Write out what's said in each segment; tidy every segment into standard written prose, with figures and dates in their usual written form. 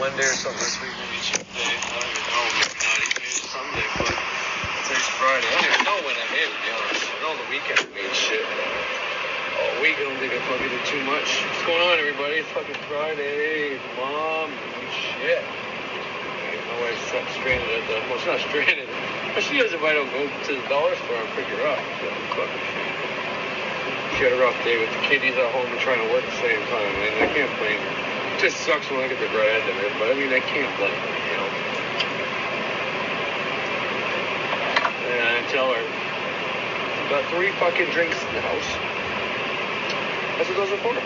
Monday or something this week, maybe Tuesday. I don't even know. Maybe not even maybe Sunday, but today's Friday. I don't even know when I made it, to be honest. I know the weekend I made shit. All week, I don't think I fucking did too much. What's going on, everybody? It's fucking Friday. Mom, shit. My wife's stranded at the... Well, it's not stranded. But she does if I don't go to the dollar store and pick her up. So, fucking shit. She had a rough day with the kiddies at home and trying to work at the same time, and I can't blame her. It just sucks when I get the right end of it, but I mean, I can't blame her, you know. And I tell her, I've got 3 fucking drinks in the house. That's what those are for.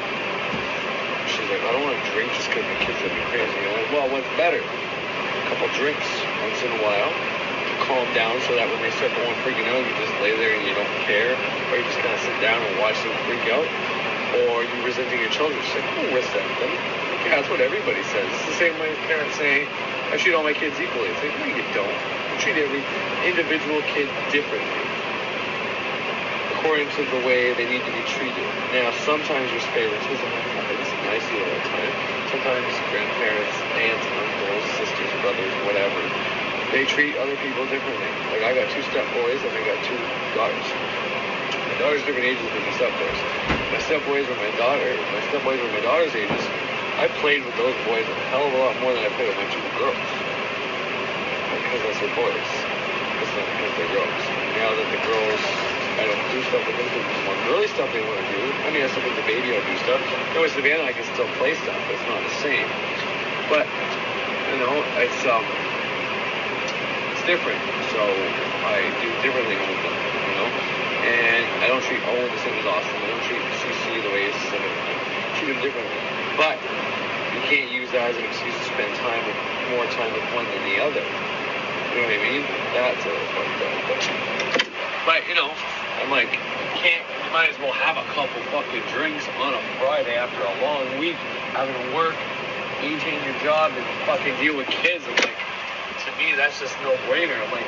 She's like, I don't want to drink just because the kids are me crazy. I'm like, well, what's better? A couple drinks once in a while to calm down so that when they start going freaking out, you just lay there and you don't care, or you just kind of sit down and watch them freak out, or you resenting your children. She's like, I don't resent them. Yeah, that's what everybody says. It's the same way as parents saying, I treat all my kids equally. It's like, no, you don't. You treat every individual kid differently, according to the way they need to be treated. Now, sometimes there's favoritism that happens, and I see it all the time. Sometimes grandparents, aunts, uncles, sisters, brothers, whatever, they treat other people differently. Like, I got 2 stepboys and I got 2 daughters. My daughters are different ages than my stepboys. My stepboys were my daughter's ages. I played with those boys a hell of a lot more than I played with my 2 girls. Because that's their boys. It's not because they're girls. Now that the girls, I don't do stuff with them because there's more girly stuff they want to do. I mean, I still think the baby will do stuff. No, with Savannah, I can still play stuff, but it's not the same. But, you know, it's different. So I do differently with them, you know. And I don't treat Owen the same as Austin. I don't treat CC the way it's treat them differently. But you can't use that as an excuse to spend more time with one than the other. You know what I mean? That's a little fucked up. But, you know, I'm like, you might as well have a couple fucking drinks on a Friday after a long week, having to work, maintain your job, and fucking deal with kids. I'm like, to me, that's just no brainer. I'm like,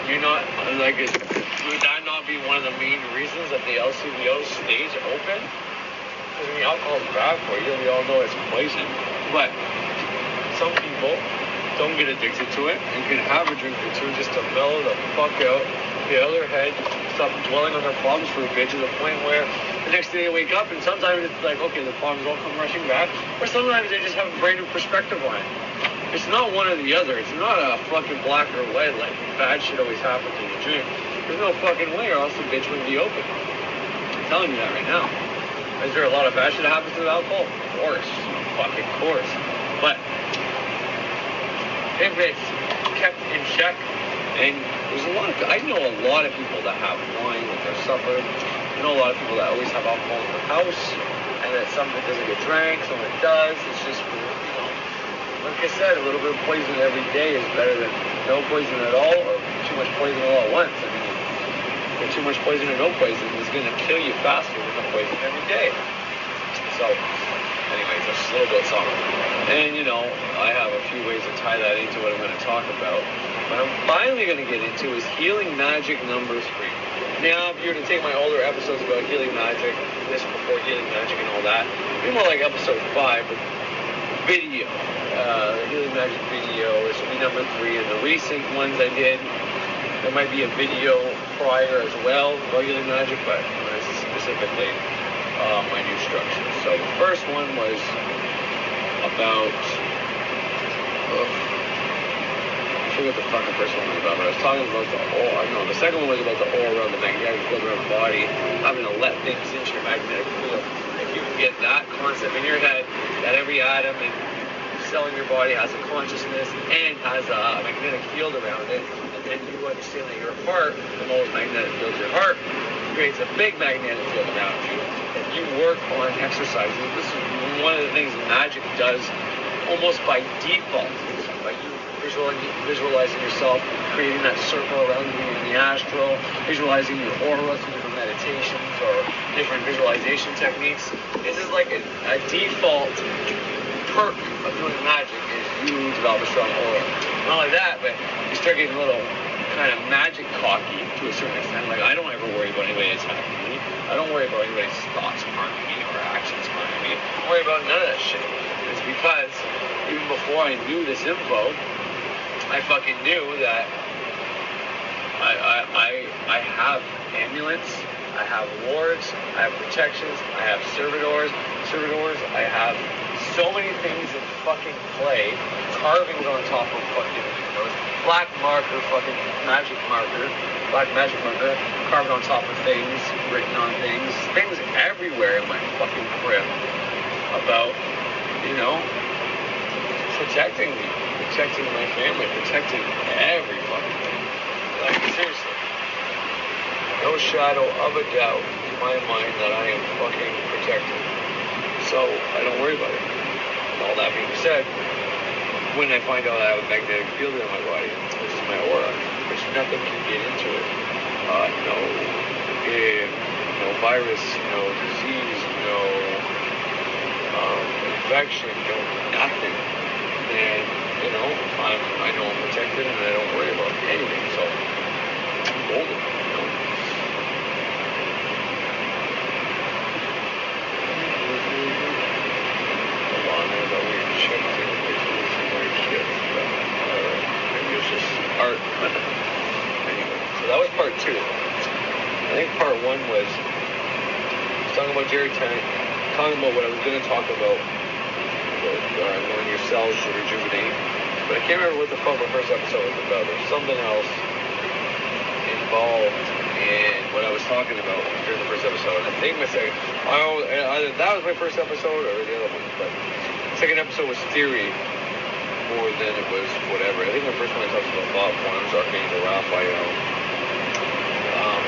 you're not, like, would that not be one of the main reasons that the LCBO stays open? Because, I mean, alcohol's bad for you. We all know it's poison. But some people don't get addicted to it and can have a drink or 2 just to mellow the fuck out, get out of their head, stop dwelling on their problems for a bit, to the point where the next day they wake up and sometimes it's like, okay, the problems all come rushing back, or sometimes they just have a brand new perspective on it. It's not one or the other. It's not a fucking black or white, like bad shit always happens when you drink. There's no fucking way, or else the bitch wouldn't be open. I'm telling you that right now. Is there a lot of bad shit that happens with alcohol? Of course. Fucking course. But if it's kept in check, and there's I know a lot of people that have wine with their supper. I know a lot of people that always have alcohol in their house, and that some of it doesn't get drank, some of it does. It's just, you know, like I said, a little bit of poison every day is better than no poison at all, or too much poison all at once. I mean, too much poison or no poison is going to kill you faster than the poison every day. So, anyways, that's just a little bit of something. And, you know, I have a few ways to tie that into what I'm going to talk about. What I'm finally going to get into is Healing Magic number 3. Now, if you were to take my older episodes about Healing Magic, this before Healing Magic and all that, it'd be more like episode 5, but video. The Healing Magic video, this will be number 3, and the recent ones I did, there might be a video prior as well about Healing Magic, but this is specifically my new structure. So the first one was about, I forget what the fucking first one was about, but I was talking about the second one was about the aura, the magnetic field around the body, having to let things into your magnetic field. If you can get that concept in your head, that every atom and cell in your body has a consciousness and has a magnetic field around it, and then you understand that your heart, the most magnetic field of your heart, creates a big magnetic field around you. If you work on exercises, this is one of the things Magic does almost by default, by you visualizing yourself, creating that circle around you in the astral, visualizing your aura through different meditations or different visualization techniques. This is like a default perk of doing Magic is you develop a strong aura. Not only that, but you start getting a little kind of magic cocky to a certain extent. Like, I don't ever worry about anybody attacking me. I don't worry about anybody's thoughts harming me or actions harming me. I don't worry about none of that shit. It's because even before before I knew this info, I fucking knew that I have ambulance, I have wards, I have protections, I have servitors, I have so many things in fucking play, carvings on top of fucking windows, black magic marker, carved on top of things, written on things everywhere in my fucking crib about, protecting me, protecting my family, protecting every fucking thing. Like, seriously. No shadow of a doubt in my mind that I am fucking protected. So, I don't worry about it. And all that being said, when I find out I have a magnetic field in my body, which is my aura, which nothing can get into it, no virus, no disease, no infection, no nothing, then, I know I'm protected and I don't worry about anything. So, I'm golden, Anyway, so that was part 2. I think part 1 was talking about Jerry Tennant, talking about what I was going to talk about, knowing your cells should rejuvenate. But I can't remember what the fuck my first episode was about. There's something else involved in what I was talking about during the first episode. I think either that was my first episode or the other one. But the second episode was theory more than it was whatever. I think my first one I talked about thought forms, Archangel Raphael,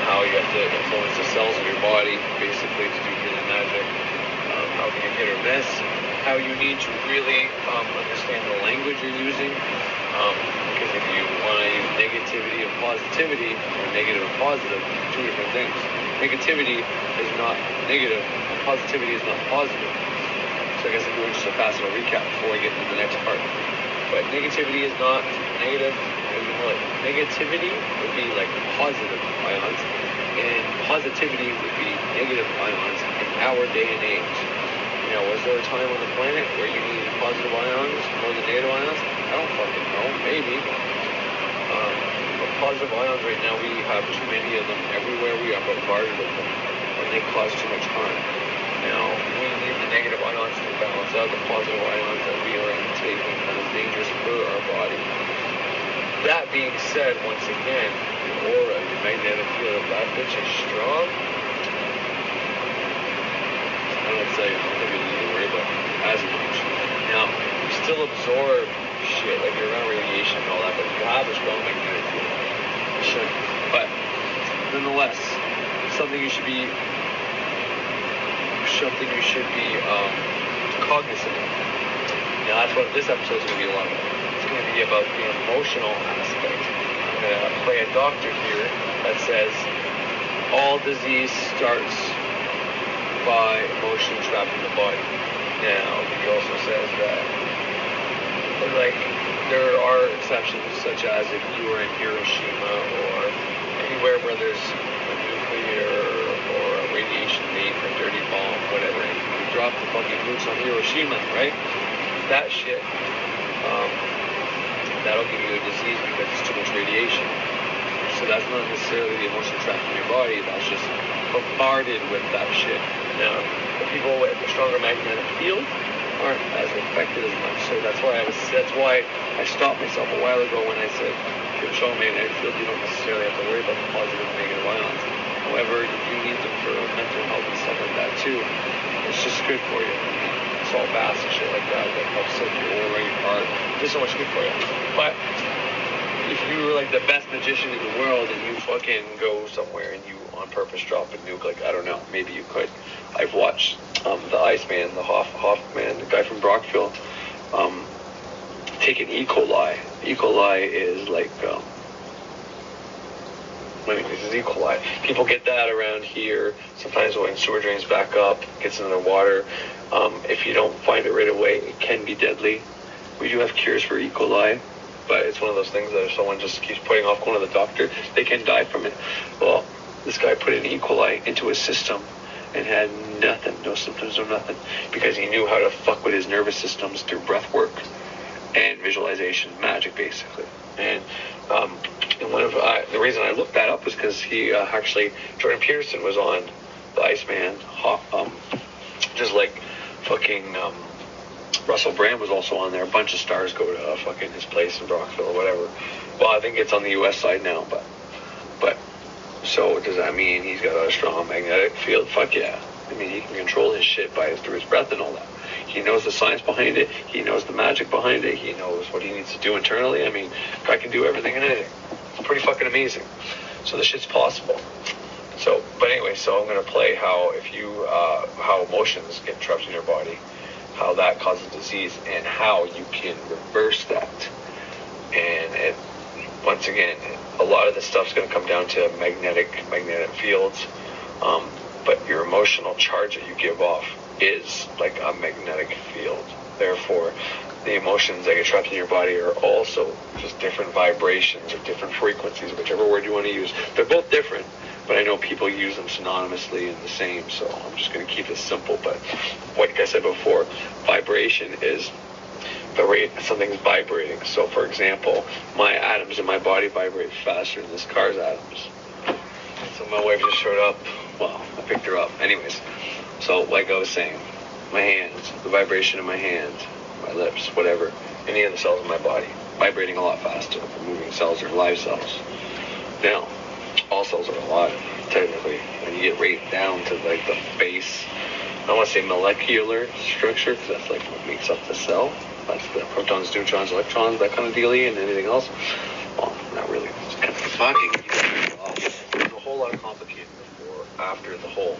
how you have to influence the cells of your body, basically, to do healing magic, how can you hit or miss, how you need to really understand the language you're using, because if you want to use negativity and positivity, or negative and positive, two different things. Negativity is not negative, and positivity is not positive. So I guess I'm doing just a fast little recap before I get into the next part. But negativity is not negative. Negativity would be like positive ions, and positivity would be negative ions in our day and age. Was there a time on the planet where you needed positive ions more than negative ions? I don't fucking know. Maybe. But positive ions right now, we have too many of them everywhere. We are bombarded with them, and they cause too much harm. We need the negative ions to balance out the positive ions that we are taking that is dangerous for our body. That being said, once again, your aura, your magnetic field, if that bitch is strong, I don't think you need to worry about as much. Now, you still absorb shit, like you're around radiation and all that, but you have a strong magnetic field. You should. But, nonetheless, something you should be cognizant of. Now, that's what this episode is going to be a lot about. It's going to be about the emotional aspect. I'm going to play a doctor here that says all disease starts by emotion trapped in the body. Now, he also says that, there are exceptions, such as if you were in Hiroshima or anywhere where there's a nuclear or a radiation leak or dirty bomb, whatever, and you drop the fucking nukes on Hiroshima, right? That shit, that'll give you a disease because it's too much radiation. So that's not necessarily the emotion trapped in your body, that's just bombarded with that shit. Now, the people with a stronger magnetic field aren't as affected as much. So that's why I stopped myself a while ago when I said, if you have a strong magnetic field, you don't necessarily have to worry about the positive and negative ions. However, you do need them for mental health and stuff like that too. It's just good for you. Salt baths and shit like that helps soak your aura, your heart. Just so much good for you. But if you were like the best magician in the world and you fucking go somewhere and you on purpose drop a nuke, I don't know, maybe you could. I've watched the Iceman, the Hoffman, the guy from Brockville, take an E. coli. E. coli is it's E. coli. People get that around here. Sometimes when sewer drains back up, gets into the water. If you don't find it right away, it can be deadly. We do have cures for E. coli, but it's one of those things that if someone just keeps putting off going to the doctor, they can die from it. Well, this guy put an E. coli into his system and had nothing, no symptoms, no nothing, because he knew how to fuck with his nervous systems through breath work. and visualization, magic, basically. And one of the reason I looked that up was because he actually, Jordan Peterson was on the Iceman, just like fucking Russell Brand was also on there. A bunch of stars go to fucking his place in Brockville or whatever. Well, I think it's on the U.S. side now, but so does that mean he's got a strong magnetic field? Fuck yeah. I mean, he can control his shit through his breath and all that. He knows the science behind it. He knows the magic behind it. He knows what he needs to do internally. I mean, guy can do everything and anything. It's pretty fucking amazing. So the shit's possible. So, but anyway, so I'm going to play how how emotions get trapped in your body, how that causes disease, and how you can reverse that. And once again, a lot of this stuff's going to come down to magnetic fields, but your emotional charge that you give off is like a magnetic field. Therefore, the emotions that get trapped in your body are also just different vibrations or different frequencies, whichever word you want to use. They're both different, but I know people use them synonymously in the same, so I'm just going to keep it simple. But like I said before, vibration is the rate something's vibrating. So for example, my atoms in my body vibrate faster than this car's atoms. So my wife just showed up. Well, I picked her up. Anyways, so like I was saying, my hands, the vibration in my hands, my lips, whatever, any of the cells in my body, vibrating a lot faster. Moving cells are live cells. Now, all cells are alive, technically. When you get right down to like the base, I don't want to say molecular structure, because that's like what makes up the cell. That's the protons, neutrons, electrons, that kind of dealie, and anything else. Well, not really. It's kind of fucking. There's a whole lot of complicated before, after the whole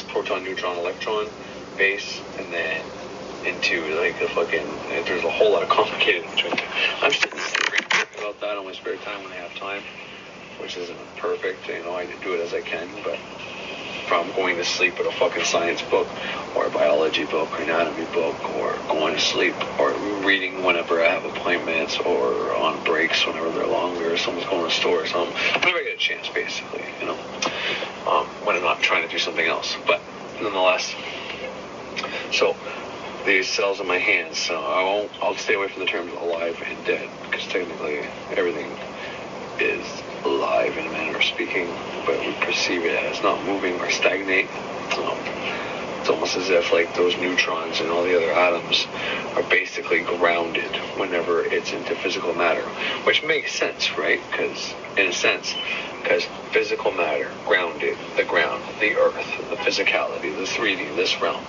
proton, neutron, electron base, and then into like the fucking. There's a whole lot of complicated between. I'm still thinking about that on my spare time when I have time, which isn't perfect. You know, I do it as I can, but from going to sleep with a fucking science book or a biology book or anatomy book or going to sleep or reading whenever I have appointments or on breaks whenever they're longer or someone's going to the store or something, whenever I get a chance, basically, you know, when I'm not trying to do something else. But nonetheless, so these cells in my hands, so I'll stay away from the terms alive and dead, because technically everything is alive in a manner of speaking, but we perceive it as not moving or stagnate. It's almost as if like those neutrons and all the other atoms are basically grounded whenever it's into physical matter, which makes sense, right? Because in a sense, because physical matter, grounded, the ground, the earth, the physicality, the 3D, this realm.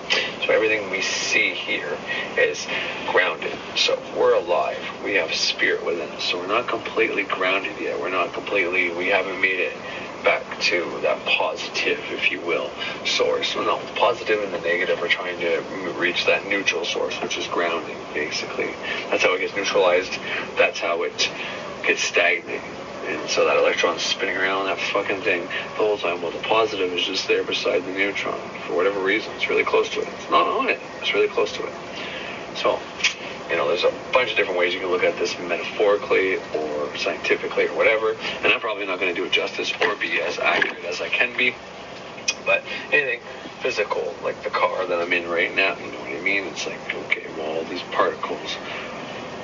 So everything we see here is grounded. So we're alive. We have spirit within us. So we're not completely grounded yet. We haven't made it back to that positive, if you will, source. Well, no, the positive and the negative are trying to reach that neutral source, which is grounding, basically. That's how it gets neutralized. That's how it gets stagnated. And so that electron's spinning around that fucking thing the whole time. Well, the positive is just there beside the neutron. For whatever reason, it's really close to it. It's not on it. It's really close to it. So, you know, there's a bunch of different ways you can look at this metaphorically or scientifically or whatever. And I'm probably not going to do it justice or be as accurate as I can be. But anything physical, like the car that I'm in right now, you know what I mean? It's like, okay, well, all these particles,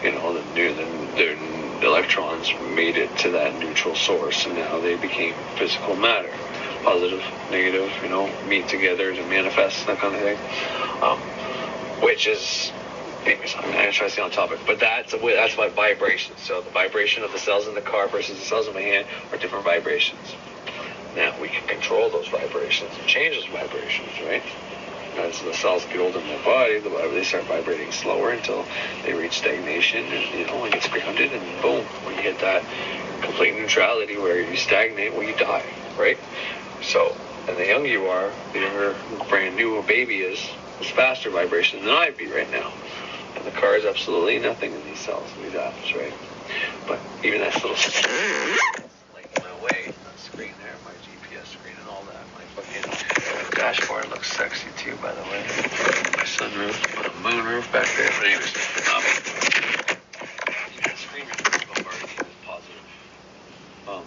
you know, the electrons made it to that neutral source, and now they became physical matter. Positive, negative, you know, meet together to manifest, that kind of thing. Which is, anyways, I'm not trying to stay on topic, but that's what vibration. So the vibration of the cells in the car versus the cells in my hand are different vibrations. Now we can control those vibrations and change those vibrations, right? As the cells get older in my body, they start vibrating slower until they reach stagnation, and you know, it gets grounded, and boom, when you hit that complete neutrality where you stagnate, well, you die, right? So, and the younger you are, the younger, brand new a baby is faster vibration than I'd be right now. And the car is absolutely nothing in these cells, these atoms, right? But even that little like in my way, that screen there, my GPS screen and all that, my fucking dashboard looks sexy too, by the way. My sunroof, my moonroof back there. But anyways, that screen bombarding is positive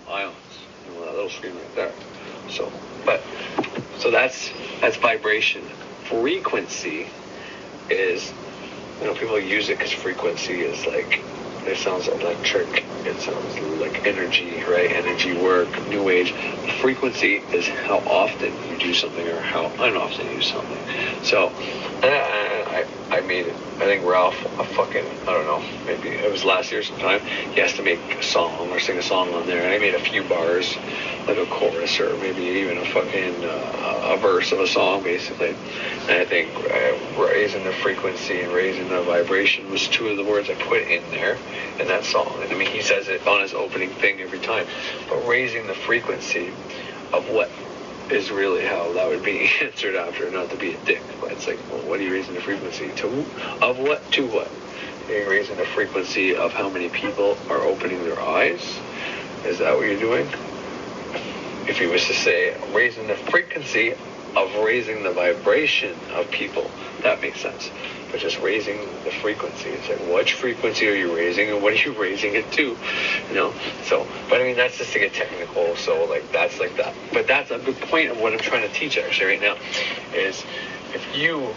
ions. You know, that little screen right there. So that's vibration. Frequency is You know, people use it because frequency is like, it sounds electric, it sounds like energy, right? Energy work, new age. Frequency is how often you do something or how unoften you do something. So, I made it. I think Ralph, I don't know, maybe it was last year sometime, he has to make a song or sing a song on there, and I made a few bars, like a chorus or maybe even a verse of a song, basically. And I think raising the frequency and raising the vibration was two of the words I put in there in that song. And I mean, he says it on his opening thing every time, but raising the frequency of what is really how that would be answered after, not to be a dick, but it's like, well, what are you raising the frequency to? Of what to what? Are you raising the frequency of how many people are opening their eyes? Is that what you're doing? If he was to say raising the frequency of raising the vibration of people, that makes sense. But just raising the frequency, it's like, which frequency are you raising and what are you raising it to? You know, so, but I mean, that's just to get technical, so like, that's like that. But that's a good point of what I'm trying to teach actually right now, is if you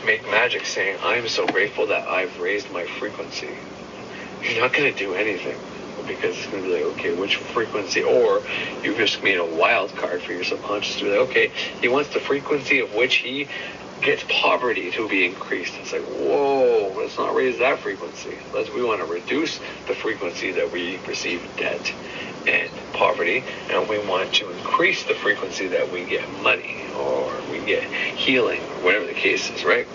make magic saying, I'm so grateful that I've raised my frequency, you're not going to do anything. Because it's going to be like, okay, which frequency? Or you've just made a wild card for your subconscious to be like, okay, he wants the frequency of which he gets poverty to be increased. It's like, whoa, let's not raise that frequency. We want to reduce the frequency that we receive debt and poverty, and we want to increase the frequency that we get money or we get healing or whatever the case is, right?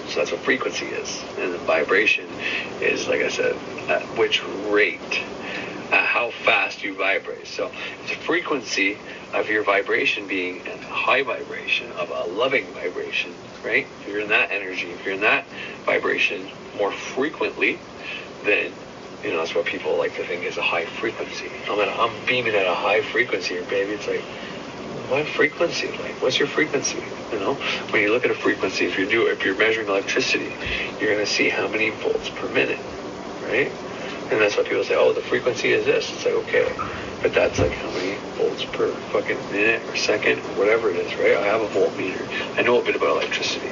So that's what frequency is. And the vibration is, like I said, at which rate, how fast you vibrate. So the frequency of your vibration being a high vibration, of a loving vibration, right? If you're in that energy, if you're in that vibration more frequently, then, you know, that's what people like to think is a high frequency. I'm beaming at a high frequency here, baby. It's like, what frequency? Like, what's your frequency? You know, when you look at a frequency, if you're measuring electricity, you're going to see how many volts per minute, right? And that's why people say, oh, the frequency is this. It's like, okay, but that's like how many volts per fucking minute or second or whatever it is, right? I have a voltmeter. I know a bit about electricity.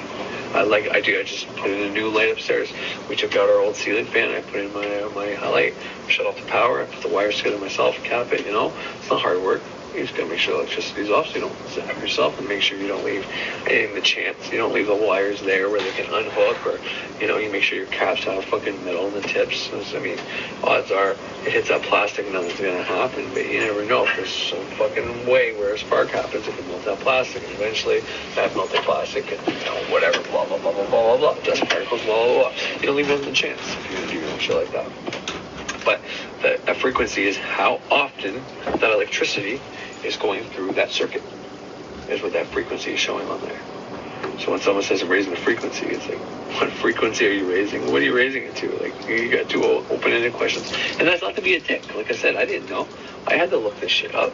I just put in a new light upstairs. We took out our old ceiling fan. I put in my light, shut off the power. I put the wires together myself, cap it. You know, it's not hard work. You just gotta make sure electricity's off so you don't zap yourself, and make sure you don't leave anything to chance. You don't leave the wires there where they can unhook, or, you know, you make sure your caps have fucking metal in the tips. I mean, odds are it hits that plastic, nothing's gonna happen, but you never know. If there's some fucking way where a spark happens, it can melt that plastic, and eventually that melted plastic and, you know, whatever, blah, blah, blah, blah, blah, blah, blah, dust particles, blah, blah, blah. You don't leave nothing to chance if you're gonna do shit like that. But the frequency is how often that electricity is going through that circuit, is what that frequency is showing on there. So when someone says I'm raising the frequency, it's like, what frequency are you raising? What are you raising it to? Like, you got two open-ended questions. And that's not to be a dick. Like I said, I didn't know. I had to look this shit up.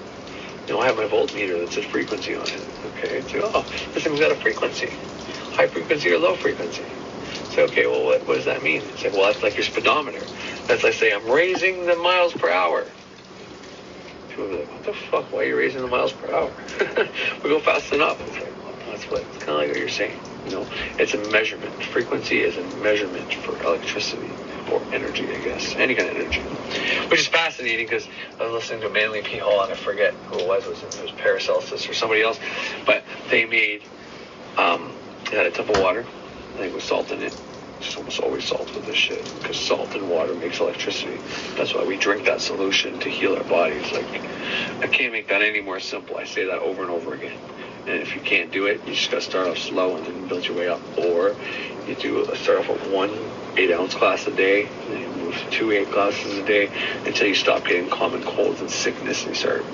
You know, I have my voltmeter that says frequency on it. Okay, it's like, oh, this thing's got a frequency. High frequency or low frequency. So, okay, well, what does that mean? It's like, well, that's like your speedometer. That's like, say, I'm raising the miles per hour. People be like, what the fuck? Why are you raising the miles per hour? We go fast enough. It's like, well, it's kind of like what you're saying. You know, it's a measurement. Frequency is a measurement for electricity or energy, I guess. Any kind of energy. Which is fascinating because I was listening to Manly P. Hall, and I forget who it was. It was Paracelsus or somebody else. But they made, they had a tub of water. I think with salt in it. It's almost always salt with this shit, because salt and water makes electricity. That's why we drink that solution to heal our bodies. Like, I can't make that any more simple. I say that over and over again. And if you can't do it, you just got to start off slow and then build your way up. Or you start off with 1 8-ounce glass a day, and then you move to 2 8 glasses a day until you stop getting common colds and sickness, and you start,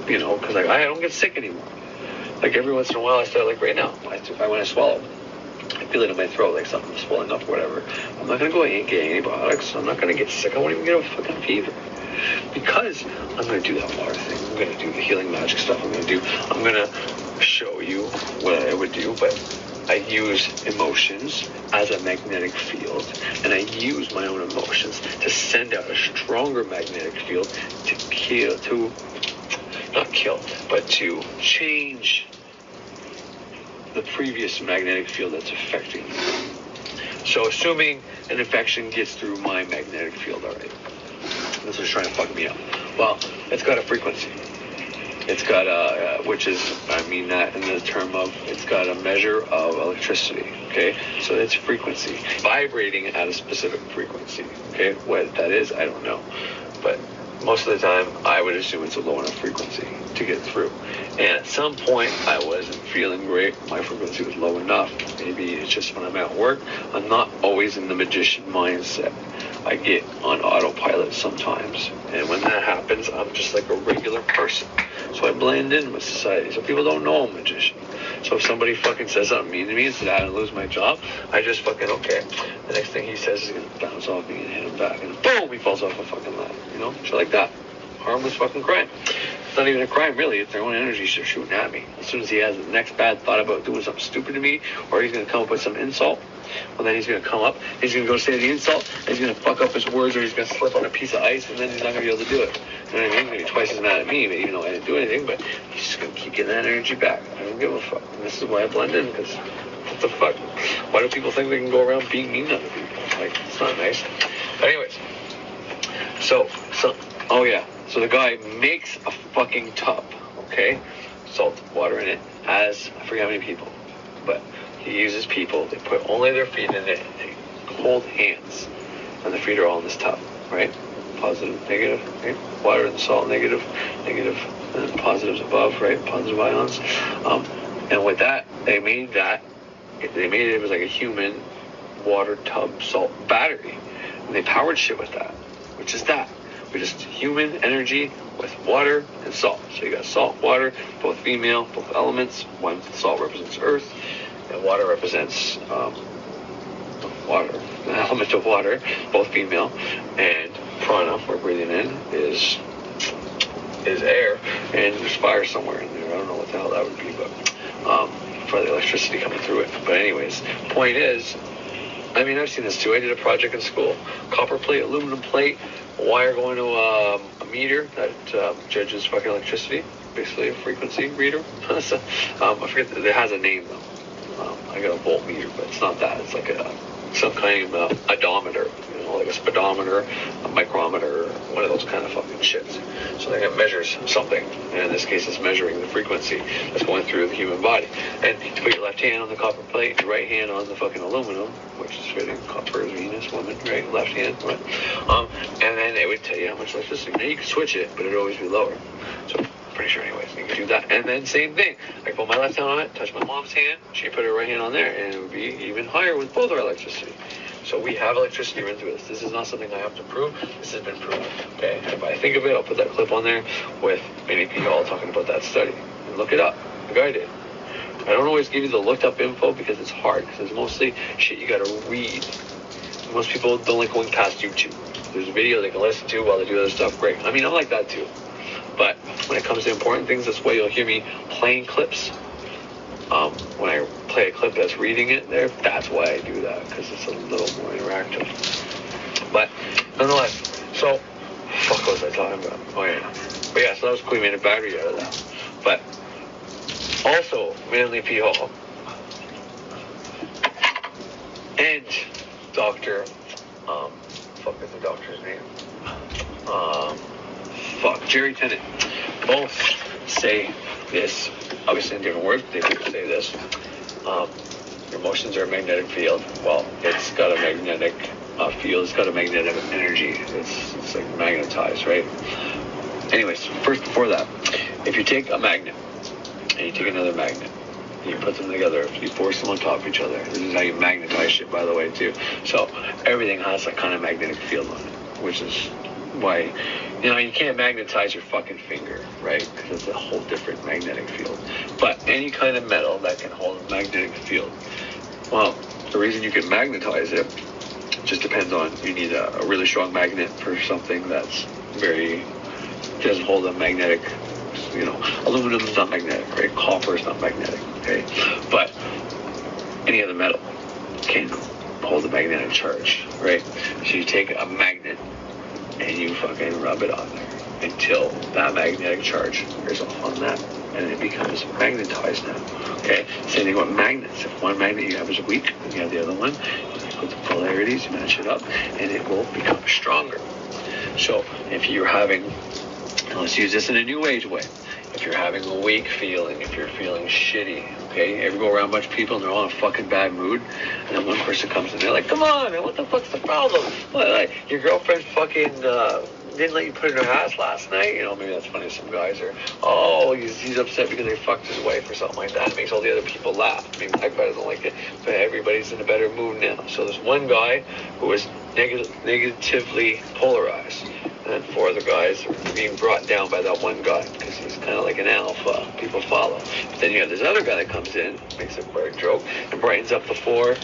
you know, because like, I don't get sick anymore. Like, every once in a while, I start, like right now, when I swallow, I feel it in my throat, like something's swelling up or whatever. I'm not going to go and get antibiotics. I'm not going to get sick. I won't even get a fucking fever. Because I'm going to do that water thing. I'm going to do the healing magic stuff I'm going to show you what I would do, but I use emotions as a magnetic field, and I use my own emotions to send out a stronger magnetic field to not kill, but to change the previous magnetic field that's affecting you. So assuming an infection gets through my magnetic field already, this is trying to fuck me up. Well, it's got a frequency. It's got a, which is, I mean that in the term of, it's got a measure of electricity, okay? So it's frequency, vibrating at a specific frequency, okay? What that is, I don't know. But most of the time, I would assume it's a low enough frequency to get through. And at some point, I wasn't feeling great. My frequency was low enough. Maybe it's just when I'm at work, I'm not always in the magician mindset. I get on autopilot sometimes. And when that happens, I'm just like a regular person. So I blend in with society. So people don't know I'm a magician. So if somebody fucking says something mean to me instead of having to lose my job, I just fucking, okay. The next thing he says is going to bounce off me and hit him back. And boom, he falls off a fucking ladder. You know? Shit like that. Harmless fucking crime. It's not even a crime, really. It's their own energy shooting at me. As soon as he has the next bad thought about doing something stupid to me, or he's going to come up with some insult, well, then he's going to come up, he's going to go say the insult, and he's going to fuck up his words, or he's going to slip on a piece of ice, and then he's not going to be able to do it. You know what I mean? He's going to be twice as mad at me, even though I didn't do anything, but he's just going to keep getting that energy back. I don't give a fuck. And this is why I blend in, because what the fuck? Why do people think they can go around being mean to other people? Like, it's not nice. But anyways, so, oh yeah. So the guy makes a fucking tub, okay? Salt water in it, as, I forget how many people, but he uses people, they put only their feet in it, they hold hands, and the feet are all in this tub, right? Positive, negative, right? Water and salt, negative, and positives above, right? Positive ions. And with that, they made it was like a human water tub salt battery. And they powered shit with that, which is that. We're just human energy with water and salt. So you got salt, water, both female, both elements. One salt represents earth, and water represents water, the element of water, both female. And prana, we're breathing in, is air, and there's fire somewhere in there. I don't know what the hell that would be, but for the electricity coming through it. But anyways, point is, I mean, I've seen this too. I did a project in school. Copper plate, aluminum plate, wire going to a meter that judges fucking electricity, basically a frequency reader. So, I forget, it has a name though. I got a voltmeter, but it's not that. It's like some kind of odometer, you know, like a speedometer, a micrometer, one of those kind of fucking shits. So it measures something, and in this case it's measuring the frequency that's going through the human body. And you put your left hand on the copper plate, your right hand on the fucking aluminum, which is fitting. Copper is Venus, woman, right? Left hand, right? And then it would tell you how much electricity. Now you can switch it, but it'd always be lower. So pretty sure anyways, you can do that. And then same thing, I put my left hand on it, touch my mom's hand, she put her right hand on there, and it would be even higher with both our electricity. So we have electricity run through this. This is not something I have to prove. This has been proven. Okay, if I think of it, I'll put that clip on there with many people all talking about that study. And look it up. The guy did. I don't always give you the looked up info because it's hard, because it's mostly shit you gotta read. Most people don't like going past YouTube. There's a video they can listen to while they do other stuff, great. I mean, I'm like that too. But when it comes to important things, that's why you'll hear me playing clips. When I play a clip that's reading it there, that's why I do that, because it's a little more interactive. But nonetheless, so, fuck, what was I talking about? Oh yeah. But yeah, so that was cool, we made a battery out of that. But also, Manly P. Hall and Dr. Fuck is the doctor's name? Jerry Tennant, both say this, obviously in different words, but they do say this. Your emotions are a magnetic field. Well, it's got a magnetic field, it's got a magnetic energy. It's like magnetized, right? Anyways, first before that, if you take a magnet and you take another magnet, and you put them together, you force them on top of each other. This is how you magnetize shit, by the way, too. So everything has that kind of magnetic field on it, which is why, you know, you can't magnetize your fucking finger, right? Because it's a whole different magnetic field. But any kind of metal that can hold a magnetic field, well, the reason you can magnetize it just depends on, you need a really strong magnet for something that's doesn't hold a magnetic, you know, aluminum is not magnetic, right? Copper is not magnetic, okay? But any other metal can hold a magnetic charge, right? So you take a magnet and you fucking rub it on there until that magnetic charge is on that, and it becomes magnetized now. Okay, same thing with magnets. If one magnet you have is weak and you have the other one, you put with the polarities, you match it up, and it will become stronger. So if you're having, let's use this in a new age way. If you're having a weak feeling, if you're feeling shitty, okay, you ever go around a bunch of people and they're all in a fucking bad mood, and then one person comes in, they're like, come on, man, what the fuck's the problem? What, like, your girlfriend fucking didn't let you put in her ass last night? You know, maybe that's funny. Some guys are, oh, he's upset because they fucked his wife or something like that. It makes all the other people laugh. I mean, my guy doesn't like it, but everybody's in a better mood now. So there's one guy who is negatively polarized, and 4 other guys are being brought down by that one guy because he's kind of like an alpha. People follow. But then you have this other guy that comes in, makes a great joke, and brightens up the 4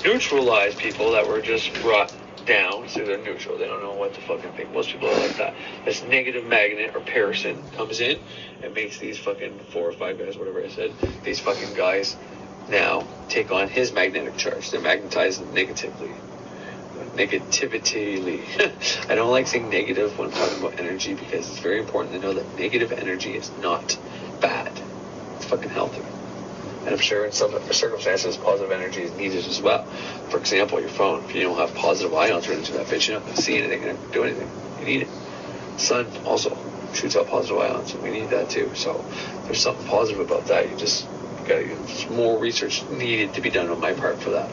neutralized people that were just brought down, so they're neutral. They don't know what to fucking think. Most people are like that. This negative magnet or person comes in and makes these fucking 4 or 5 guys, whatever I said, these fucking guys now take on his magnetic charge. They're magnetized negatively. I don't like saying negative when I'm talking about energy because it's very important to know that negative energy is not bad. It's fucking healthy. And I'm sure in some circumstances positive energy is needed as well. For example, your phone, if you don't have positive ions running through that bitch, you're not going to see anything, you're not going to do anything. You need it. Sun also shoots out positive ions, and we need that too. So there's something positive about that. There's more research needed to be done on my part for that.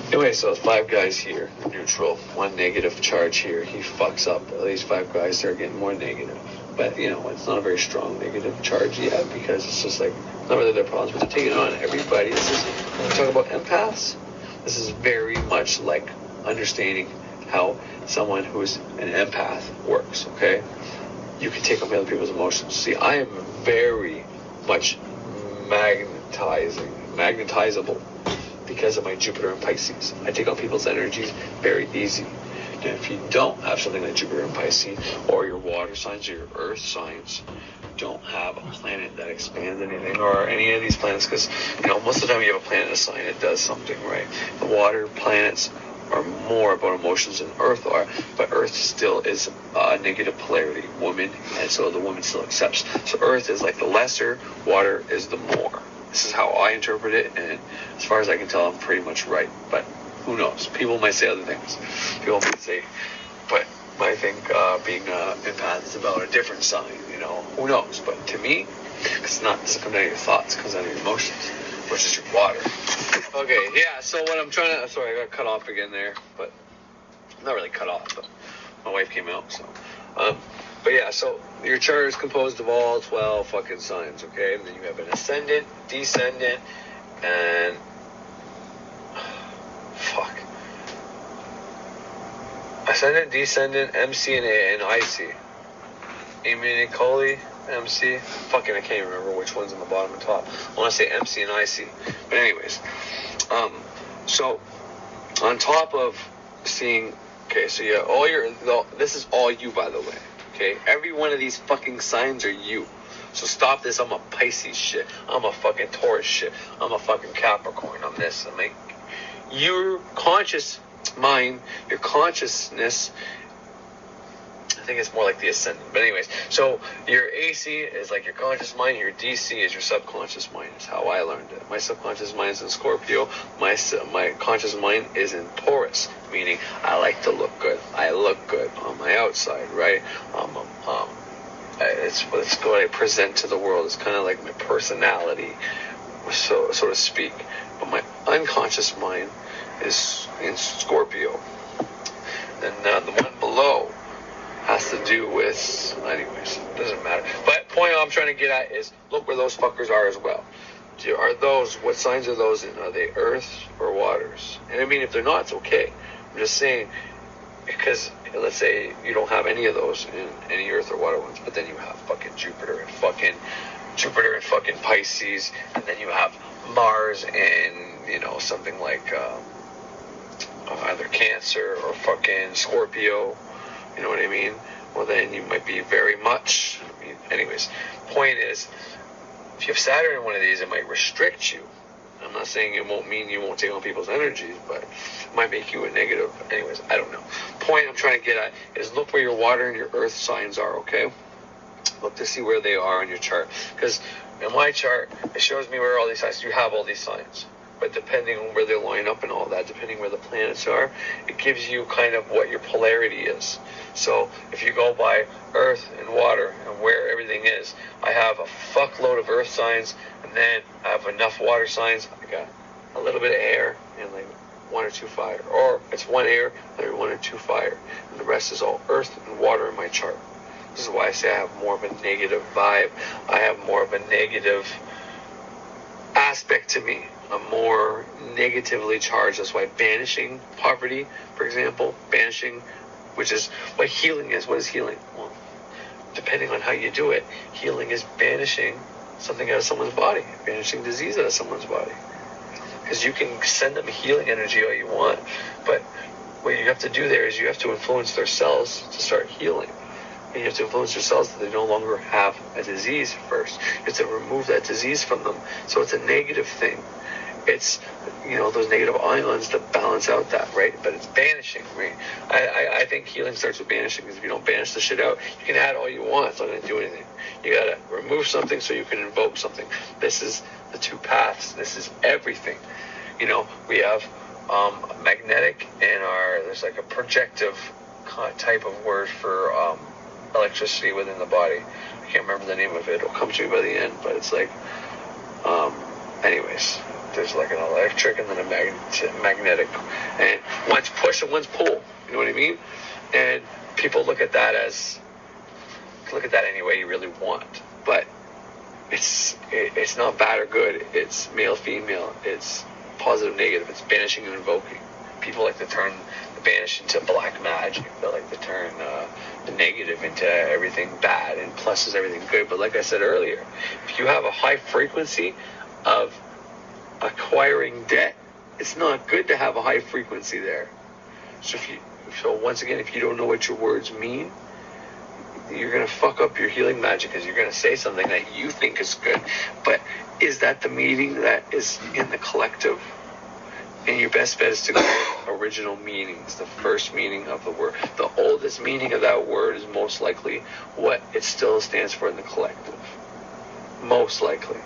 Anyway, so 5 guys here, neutral, 1 negative charge here. He fucks up. At least 5 guys start getting more negative. But, you know, it's not a very strong negative charge yet because it's just like, not really their problems, but they're taking on everybody. This is, when we talk about empaths, this is very much like understanding how someone who's an empath works, okay? You can take on other people's emotions. See, I am very much magnetizable because of my Jupiter and Pisces. I take on people's energies very easy. And if you don't have something like Jupiter and Pisces, or your water signs or your earth signs don't have a planet that expands anything, or any of these planets, because, you know, most of the time you have a planet sign, it does something, right? The water planets are more about emotions than Earth are, but Earth still is a negative polarity, woman, and so the woman still accepts. So Earth is like the lesser, water is the more. This is how I interpret it, and as far as I can tell, I'm pretty much right, but who knows? People might say other things. People might say, but I think being an empath is about a different sign, you know, who knows? But to me, it doesn't come down to your thoughts, it comes down to your emotions, which is your water. Okay, yeah, so what I'm trying to, sorry, I got cut off again there, but not really cut off, but my wife came out, so, but yeah, so your chart is composed of all 12 fucking signs, okay? And then you have an ascendant, descendant, and ascendant, descendant, MC, and IC. Amy Nicole, MC. Fucking, I can't remember which one's on the bottom and top. I want to say MC and IC. But anyways, so on top of seeing, okay, so yeah, this is all you, by the way. Okay, every one of these fucking signs are you. So stop this. I'm a Pisces shit. I'm a fucking Taurus shit. I'm a fucking Capricorn. I'm this. I'm like, your conscious mind, your consciousness, I think it's more like the ascendant. But anyways, so your AC is like your conscious mind. Your DC is your subconscious mind. Is how I learned it. My subconscious mind is in Scorpio. My conscious mind is in Taurus, meaning I like to look good. I look good on my outside, right? It's what I present to the world. It's kind of like my personality, so to speak. But my unconscious mind is in Scorpio. And the one below has to do with, anyways, it doesn't matter. But point I'm trying to get at is, look where those fuckers are as well. What signs are those in? Are they earth or waters? And I mean, if they're not, it's okay. I'm just saying, because let's say you don't have any of those in any earth or water ones, but then you have fucking Jupiter and fucking Pisces, and then you have Mars and, you know, something like either Cancer or fucking Scorpio, you know what I mean? Well, then you might be very much, anyways, point is, if you have Saturn in one of these, it might restrict you. I'm not saying it won't mean you won't take on people's energies, but it might make you a negative. Anyways, I don't know. Point I'm trying to get at is, look where your water and your earth signs are, okay? Look to see where they are on your chart. Because in my chart, it shows me where all these signs, you have all these signs. but depending on where they line up and all that, depending where the planets are, it gives you kind of what your polarity is. So if you go by earth and water and where everything is, I have a fuckload of earth signs, and then I have enough water signs. I got a little bit of air and like 1 or 2 fire, or it's 1 air and 1 or 2 fire, and the rest is all earth and water in my chart. This is why I say I have more of a negative vibe. I have more of a negative aspect to me. I'm more negatively charged. That's why banishing poverty, for example, banishing, which is what healing is. What is healing? Well, depending on how you do it, healing is banishing something out of someone's body, banishing disease out of someone's body. Because you can send them healing energy all you want, but what you have to do there is you have to influence their cells to start healing. And you have to influence their cells that they no longer have a disease first. You have to remove that disease from them. So it's a negative thing. It's, those negative ions that balance out that, right? But it's banishing, right? I think healing starts with banishing, because if you don't banish the shit out, you can add all you want. It's not going to do anything. You got to remove something so you can invoke something. This is the 2 paths. This is everything. We have magnetic, and there's like a projective type of word for electricity within the body. I can't remember the name of it. It'll come to me by the end, but it's like, anyways, there's like an electric and then a magnetic, and one's push and one's pull. You know what I mean? And people look at that any way you really want, but it's not bad or good. It's male, female. It's positive, negative. It's banishing and invoking. People like to turn the banish into black magic. They like to turn the negative into everything bad, and plus is everything good. But like I said earlier, if you have a high frequency of acquiring debt, it's not good to have a high frequency there. So once again, if you don't know what your words mean, you're going to fuck up your healing magic, because you're going to say something that you think is good, but is that the meaning that is in the collective? And your best bet is to go with original meanings, the first meaning of the word. The oldest meaning of that word is most likely what it still stands for in the collective. Most likely.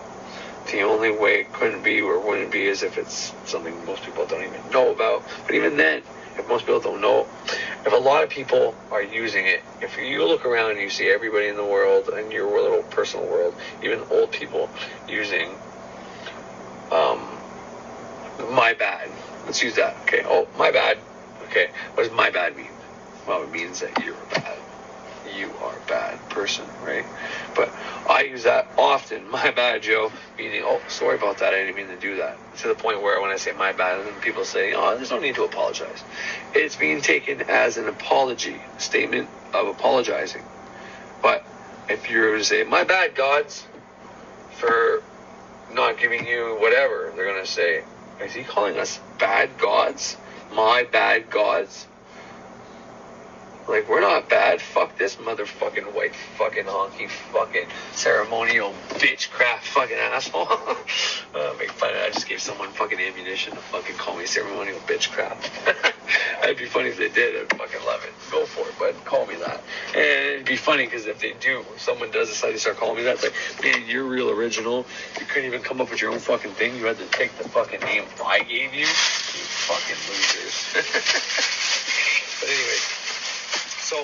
The only way it couldn't be or wouldn't be is if it's something most people don't even know about. But even then, if most people don't know, if a lot of people are using it, if you look around and you see everybody in the world, in your little personal world, even old people using my bad. Let's use that. Okay. Oh, my bad. Okay. What does my bad mean? Well, it means that you're bad. You are a bad person, right? But I use that often. My bad, Joe. Meaning, oh, sorry about that. I didn't mean to do that. To the point where when I say my bad, and then people say, oh, there's no need to apologize. It's being taken as an apology, statement of apologizing. But if you're to say, my bad, gods, for not giving you whatever, they're going to say, is he calling us bad gods? My bad gods? Like, we're not bad. Fuck this motherfucking white fucking honky fucking ceremonial bitchcraft fucking asshole. Make fun of it. I just gave someone fucking ammunition to fucking call me ceremonial bitchcraft. It'd be funny if they did. I'd fucking love it. Go for it, but call me that. And it'd be funny because if they do, if someone does decide to start calling me that, it's like, man, you're real original. You couldn't even come up with your own fucking thing. You had to take the fucking name I gave you. You fucking losers. But anyway. So, I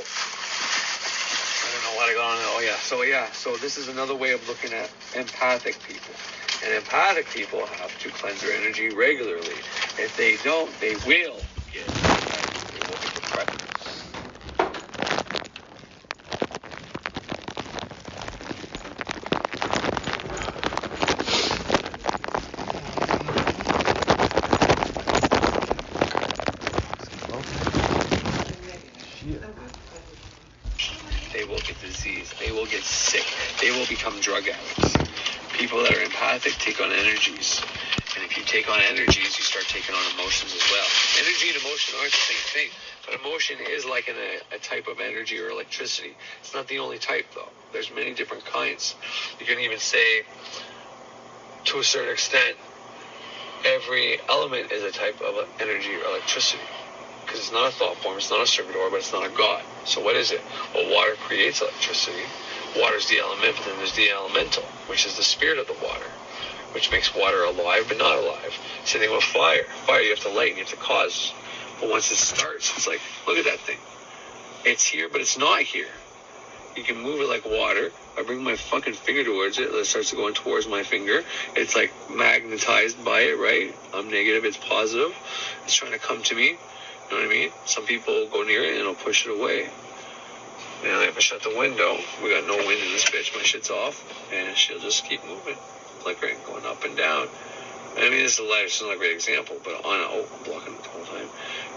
don't know what I got on. Oh, yeah. So this is another way of looking at empathic people. And empathic people have to cleanse their energy regularly. If they don't, they will get depressed. They will get disease. They will get sick. They will become drug addicts. People that are empathic take on energies. And if you take on energies, you start taking on emotions as well. Energy and emotion aren't the same thing. But emotion is like a type of energy or electricity. It's not the only type, though. There's many different kinds. You can even say, to a certain extent, every element is a type of energy or electricity. Because it's not a thought form, it's not a circuit orb, but it's not a god. So what is it? Well, water creates electricity. Water's the element, but then there's the elemental, which is the spirit of the water. which makes water alive but not alive. Same thing with fire. Fire, you have to light and you have to cause. But once it starts, it's like, look at that thing. It's here, but it's not here. You can move it like water. I bring my fucking finger towards it. It starts going towards my finger. It's like magnetized by it, right? I'm negative. It's positive. It's trying to come to me. You know what I mean? Some people go near it and it'll push it away. And if I shut the window, we got no wind in this bitch. My shit's off. And she'll just keep moving, flickering, going up and down. I mean, this is a light. It's not a great example, but on I'm blocking it the whole time.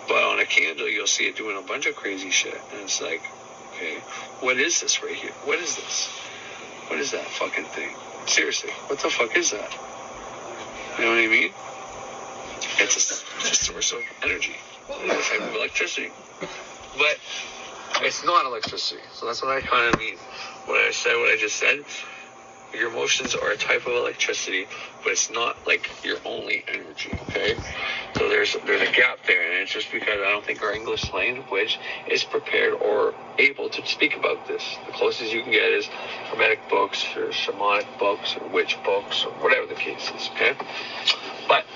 But on a candle, you'll see it doing a bunch of crazy shit. And it's like, okay, what is this right here? What is this? What is that fucking thing? Seriously, what the fuck is that? You know what I mean? It's a source of energy. It's a type of electricity. But it's not electricity. So that's what I kind of mean. When I said what I just said, your emotions are a type of electricity, but it's not like your only energy, okay? So there's a gap there, and it's just because I don't think our English language is prepared or able to speak about this. The closest you can get is hermetic books or shamanic books or witch books or whatever the case is, okay? But,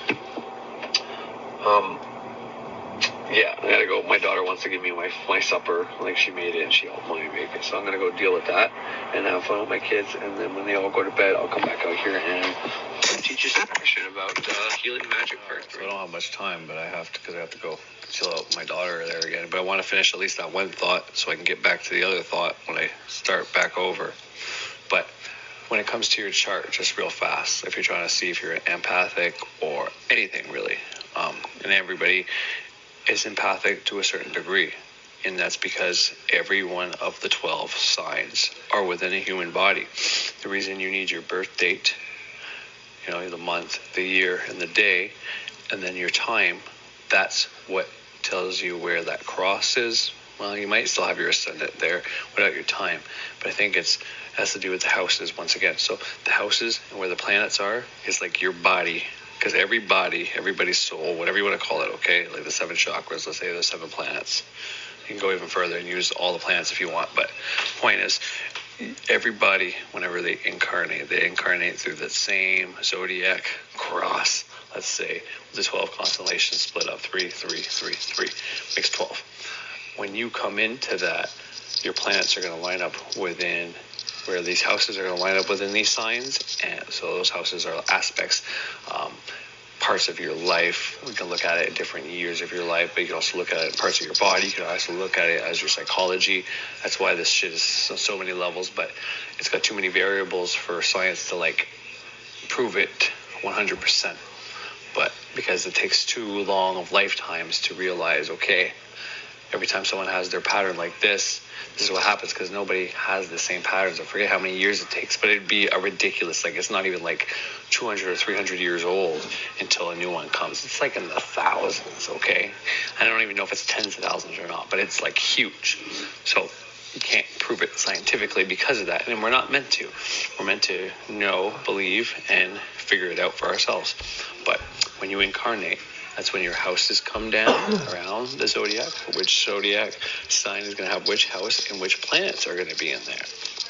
yeah, I gotta go. My daughter wants to give me my supper, like she made it and she helped me make it. So I'm gonna go deal with that and have fun with my kids. And then when they all go to bed, I'll come back out here and teach you some shit about healing magic first. So I don't have much time, but I have to, because I have to go chill out with my daughter there again. But I want to finish at least that one thought so I can get back to the other thought when I start back over. But when it comes to your chart, just real fast, if you're trying to see if you're empathic or anything really, and everybody is empathic to a certain degree, and that's because every one of the 12 signs are within a human body. The reason you need your birth date, you know, the month, the year, and the day, and then your time, that's what tells you where that cross is. Well, you might still have your ascendant there without your time, but I think it has to do with the houses once again. So the houses and where the planets are is like your body. Because every body, everybody's soul, whatever you want to call it, okay? Like the 7 chakras, let's say the 7 planets. You can go even further and use all the planets if you want. But the point is, everybody, whenever they incarnate through the same zodiac cross, let's say, the 12 constellations split up 3, 3, 3, 3, makes 12. When you come into that, your planets are going to line up within where these houses are going to line up within these signs, and so those houses are aspects, parts of your life. We can look at it in different years of your life, but you can also look at it in parts of your body. You can also look at it as your psychology. That's why this shit is so many levels, but it's got too many variables for science to like prove it 100%. But because it takes too long of lifetimes to realize, okay, every time someone has their pattern like this is what happens, because nobody has the same patterns. I forget how many years it takes, but it'd be a ridiculous, like it's not even like 200 or 300 years old until a new one comes. It's like in the thousands, okay? I don't even know if it's tens of thousands or not, but it's like huge. So you can't prove it scientifically because of that, and we're not meant to. We're meant to know, believe, and figure it out for ourselves. But when you incarnate, that's when your houses come down around the zodiac. Which zodiac sign is going to have which house and which planets are going to be in there.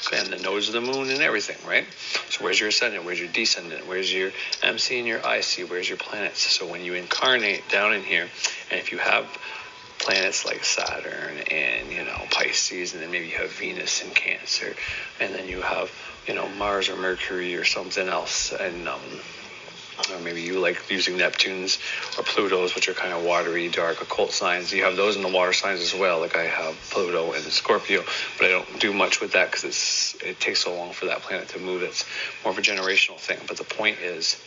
Okay, and the nodes of the moon and everything, right? So where's your ascendant? Where's your descendant? Where's your MC and your IC? Where's your planets? So when you incarnate down in here, and if you have planets like Saturn and, you know, Pisces, and then maybe you have Venus in Cancer, and then you have, you know, Mars or Mercury or something else, and or maybe you like using Neptune's or Pluto's, which are kind of watery, dark, occult signs. You have those in the water signs as well. Like I have Pluto and Scorpio, but I don't do much with that because it takes so long for that planet to move. It's more of a generational thing. But the point is,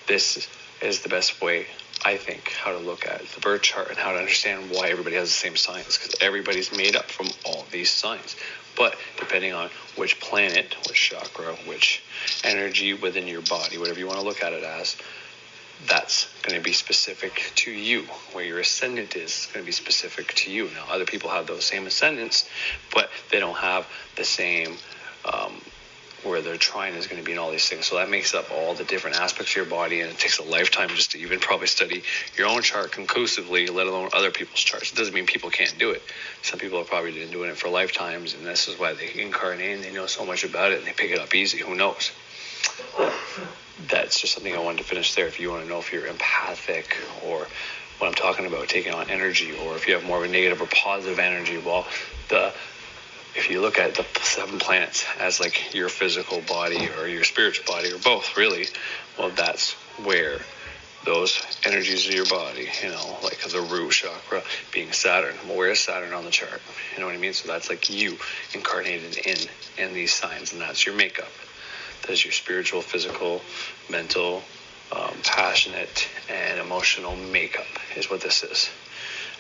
this is the best way, I think, how to look at the birth chart and how to understand why everybody has the same signs, because everybody's made up from all these signs. But depending on which planet, which chakra, which energy within your body, whatever you want to look at it as, that's going to be specific to you. Where your ascendant is going to be specific to you. Now, other people have those same ascendants, but they don't have the same where their trine is going to be in all these things. So that makes up all the different aspects of your body, and it takes a lifetime just to even probably study your own chart conclusively, let alone other people's charts. It doesn't mean people can't do it. Some people have probably been doing it for lifetimes, and this is why they incarnate and they know so much about it and they pick it up easy. Who knows? that's just something I wanted to finish there. If you want to know if you're empathic, or what I'm talking about, taking on energy, or if you have more of a negative or positive energy, well, if you look at the 7 planets as like your physical body or your spiritual body, or both really, well, that's where those energies of your body, like the root chakra being Saturn. Well, where is Saturn on the chart? You know what I mean? So that's like you incarnated in these signs, and that's your makeup. That's your spiritual, physical, mental, passionate, and emotional makeup is what this is.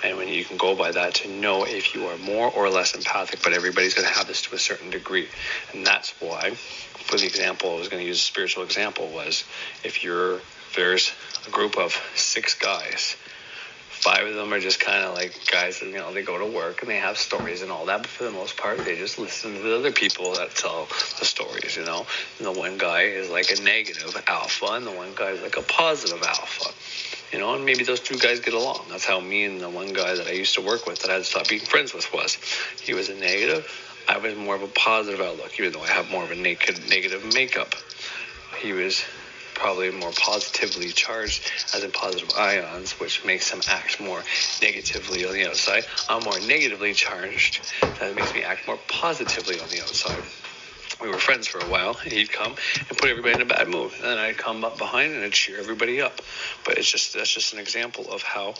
And when you can go by that to know if you are more or less empathic, but everybody's going to have this to a certain degree. And that's why, for the example, I was going to use a spiritual example, was if there's a group of 6 guys, 5 of them are just kind of like guys that, they go to work and they have stories and all that, but for the most part, they just listen to the other people that tell the stories, And the one guy is like a negative alpha, and the one guy is like a positive alpha, and maybe those 2 guys get along. That's how me and the one guy that I used to work with that I had to stop being friends with was. He was a negative. I was more of a positive outlook, even though I have more of a negative makeup. He was probably more positively charged, as in positive ions, which makes him act more negatively on the outside. I'm more negatively charged. That makes me act more positively on the outside. We were friends for a while, and he'd come and put everybody in a bad mood, and then I'd come up behind and I'd cheer everybody up. But that's just an example of how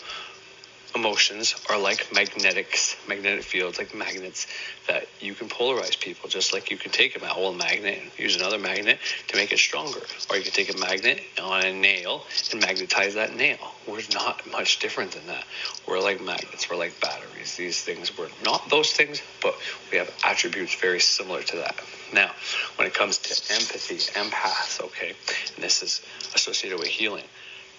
emotions are like magnetic fields, like magnets, that you can polarize people, just like you can take a old magnet and use another magnet to make it stronger. Or you can take a magnet on a nail and magnetize that nail. We're not much different than that. We're like magnets. We're like batteries. These things, we're not those things, but we have attributes very similar to that. Now, when it comes to empathy, empaths, okay, and this is associated with healing.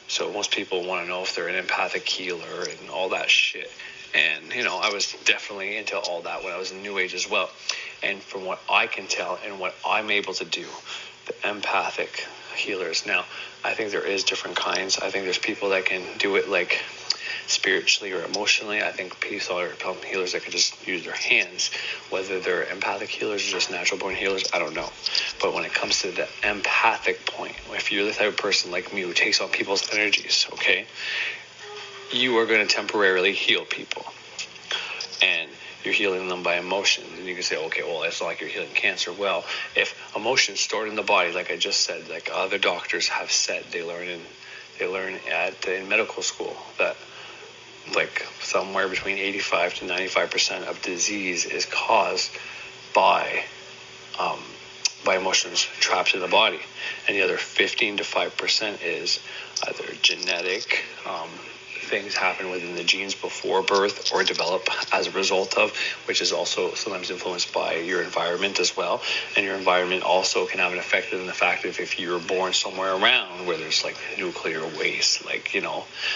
So most people want to know if they're an empathic healer and all that shit. And, I was definitely into all that when I was in New Age as well. And from what I can tell and what I'm able to do, the empathic healers. Now, I think there is different kinds. I think there's people that can do it like spiritually or emotionally. I think people are healers that can just use their hands. Whether they're empathic healers or just natural born healers, I don't know. But when it comes to the empathic point, if you're the type of person like me who takes on people's energies, okay, you are going to temporarily heal people. And you're healing them by emotion. And you can say, okay, well, it's not like you're healing cancer. Well, if emotion's stored in the body, like I just said, like other doctors have said, they learn in medical school that like somewhere between 85 to 95% of disease is caused by emotions trapped in the body, and the other 15 to 5% is either genetic, things happen within the genes before birth or develop as a result of, which is also sometimes influenced by your environment as well. And your environment also can have an effect in the fact that if you're born somewhere around where there's like nuclear waste, like,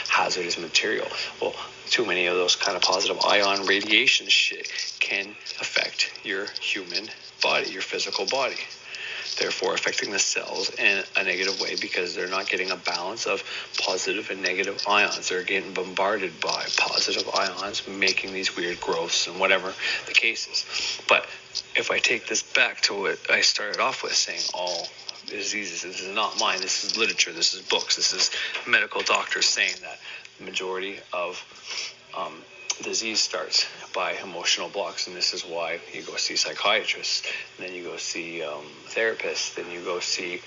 hazardous material, well, too many of those kind of positive ion radiation shit can affect your human body, your physical body, therefore affecting the cells in a negative way because they're not getting a balance of positive and negative ions. They're getting bombarded by positive ions, making these weird growths and whatever the case is. But if I take this back to what I started off with, saying all diseases, this is not mine, this is literature, this is books, this is medical doctors saying that the majority of disease starts by emotional blocks, and this is why you go see psychiatrists, and then you go see therapists, then you go see,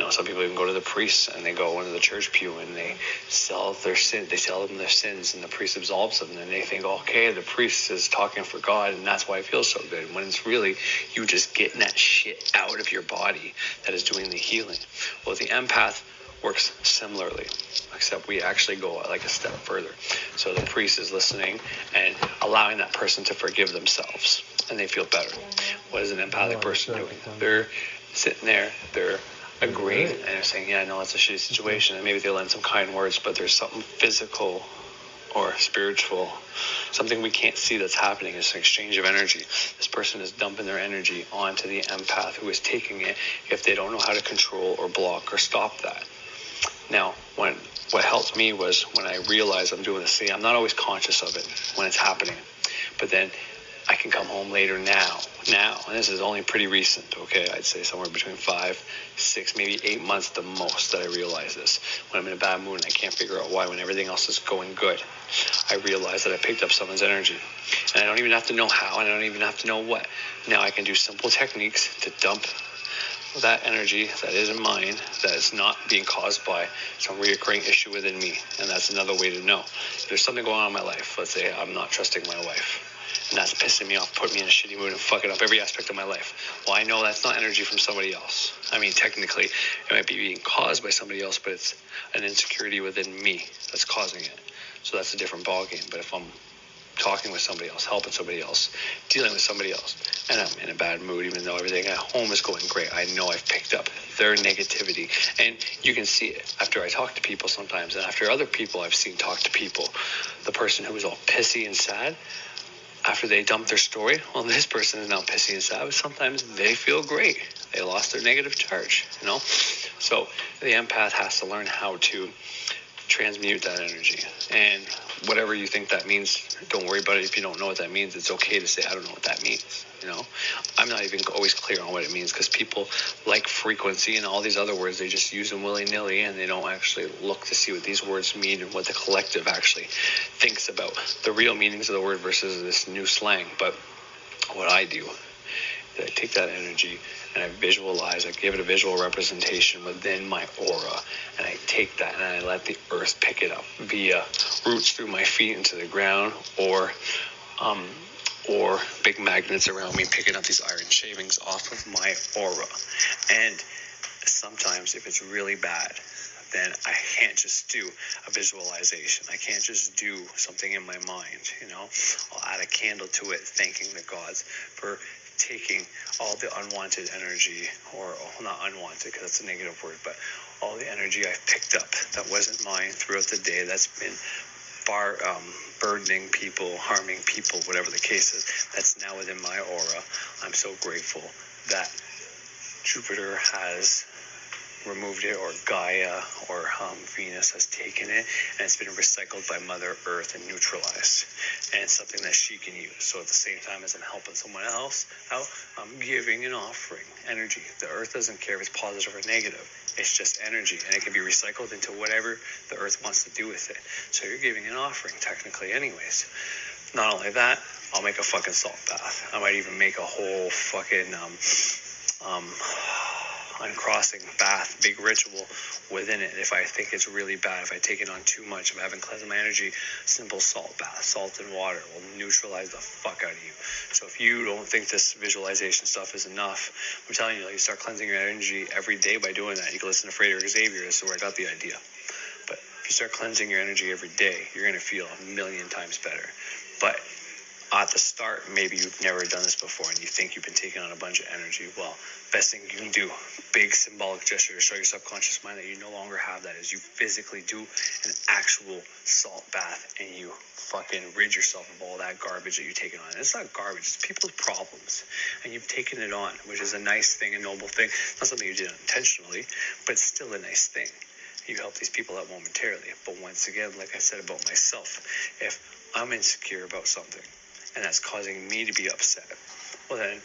some people even go to the priests, and they go into the church pew and they sell them their sins, and the priest absolves them, and they think, okay, the priest is talking for God, and that's why it feels so good, when it's really you just getting that shit out of your body that is doing the healing. Well, the empath works similarly, except we actually go like a step further. So the priest is listening and allowing that person to forgive themselves, and they feel better. What is an empathic person doing? They're sitting there, they're agreeing, and they're saying, yeah, no, it's a shitty situation, and maybe they lend some kind words, but there's something physical or spiritual, something we can't see that's happening. It's an exchange of energy. This person is dumping their energy onto the empath who is taking it if they don't know how to control or block or stop that. Now, what helped me was when I realized I'm doing this. See, I'm not always conscious of it when it's happening, but then I can come home later now now, and this is only pretty recent, okay, I'd say somewhere between 5, 6, maybe 8 months the most that I realize this. When I'm in a bad mood and I can't figure out why, when everything else is going good, I realize that I picked up someone's energy. And I don't even have to know how, and I don't even have to know what. Now I can do simple techniques to dump that energy that isn't mine, that is not being caused by some reoccurring issue within me. And that's another way to know. If there's something going on in my life, let's say I'm not trusting my wife, and that's pissing me off, putting me in a shitty mood and fucking up every aspect of my life. Well, I know that's not energy from somebody else. I mean, technically, it might be being caused by somebody else, but it's an insecurity within me that's causing it. So that's a different ballgame. But if I'm talking with somebody else, helping somebody else, dealing with somebody else, and I'm in a bad mood, even though everything at home is going great, I know I've picked up their negativity. And you can see it after I talk to people sometimes, and after other people I've seen talk to people. The person who was all pissy and sad, after they dump their story, well, this person is now pissy and sad, but sometimes they feel great. They lost their negative charge, you know? So the empath has to learn how to transmute that energy. And whatever you think that means, don't worry about it. If you don't know what that means, it's okay to say, I don't know what that means, you know? I'm not even always clear on what it means, because people like frequency and all these other words, they just use them willy-nilly, and they don't actually look to see what these words mean and what the collective actually thinks about the real meanings of the word versus this new slang. But what I do is I take that energy and I visualize, I give it a visual representation within my aura, and I take that and I let the earth pick it up via roots through my feet into the ground, or big magnets around me picking up these iron shavings off of my aura. And sometimes if it's really bad, then I can't just do a visualization. I can't just do something in my mind, you know. I'll add a candle to it, thanking the gods for taking all the unwanted energy, or not unwanted because that's a negative word, but all the energy I've picked up that wasn't mine throughout the day, that's been burdening people, harming people, whatever the case is, that's now within my aura. I'm so grateful that Jupiter has removed it, or Gaia or Venus has taken it, and it's been recycled by Mother Earth and neutralized, and it's something that she can use. So at the same time as I'm helping someone else out, I'm giving an offering energy. The earth doesn't care if it's positive or negative. It's just energy, and it can be recycled into whatever the earth wants to do with it. So you're giving an offering technically anyways. Not only that, I'll make a fucking salt bath. I might even make a whole fucking uncrossing bath, big ritual within it. If I think it's really bad, if I take it on too much, if I haven't cleansed my energy, simple salt bath, salt and water will neutralize the fuck out of you. So if you don't think this visualization stuff is enough, I'm telling you, you start cleansing your energy every day by doing that. You can listen to Frater Xavier, that's where I got the idea. But if you start cleansing your energy every day, you're going to feel a million times better. But at the start, maybe you've never done this before and you think you've been taking on a bunch of energy. Well, best thing you can do, big symbolic gesture to show your subconscious mind that you no longer have that, is you physically do an actual salt bath and you fucking rid yourself of all that garbage that you're taking on. And it's not garbage, it's people's problems. And you've taken it on, which is a nice thing, a noble thing. It's not something you did intentionally, but it's still a nice thing. You help these people out momentarily. But once again, like I said about myself, if I'm insecure about something, and that's causing me to be upset, well then,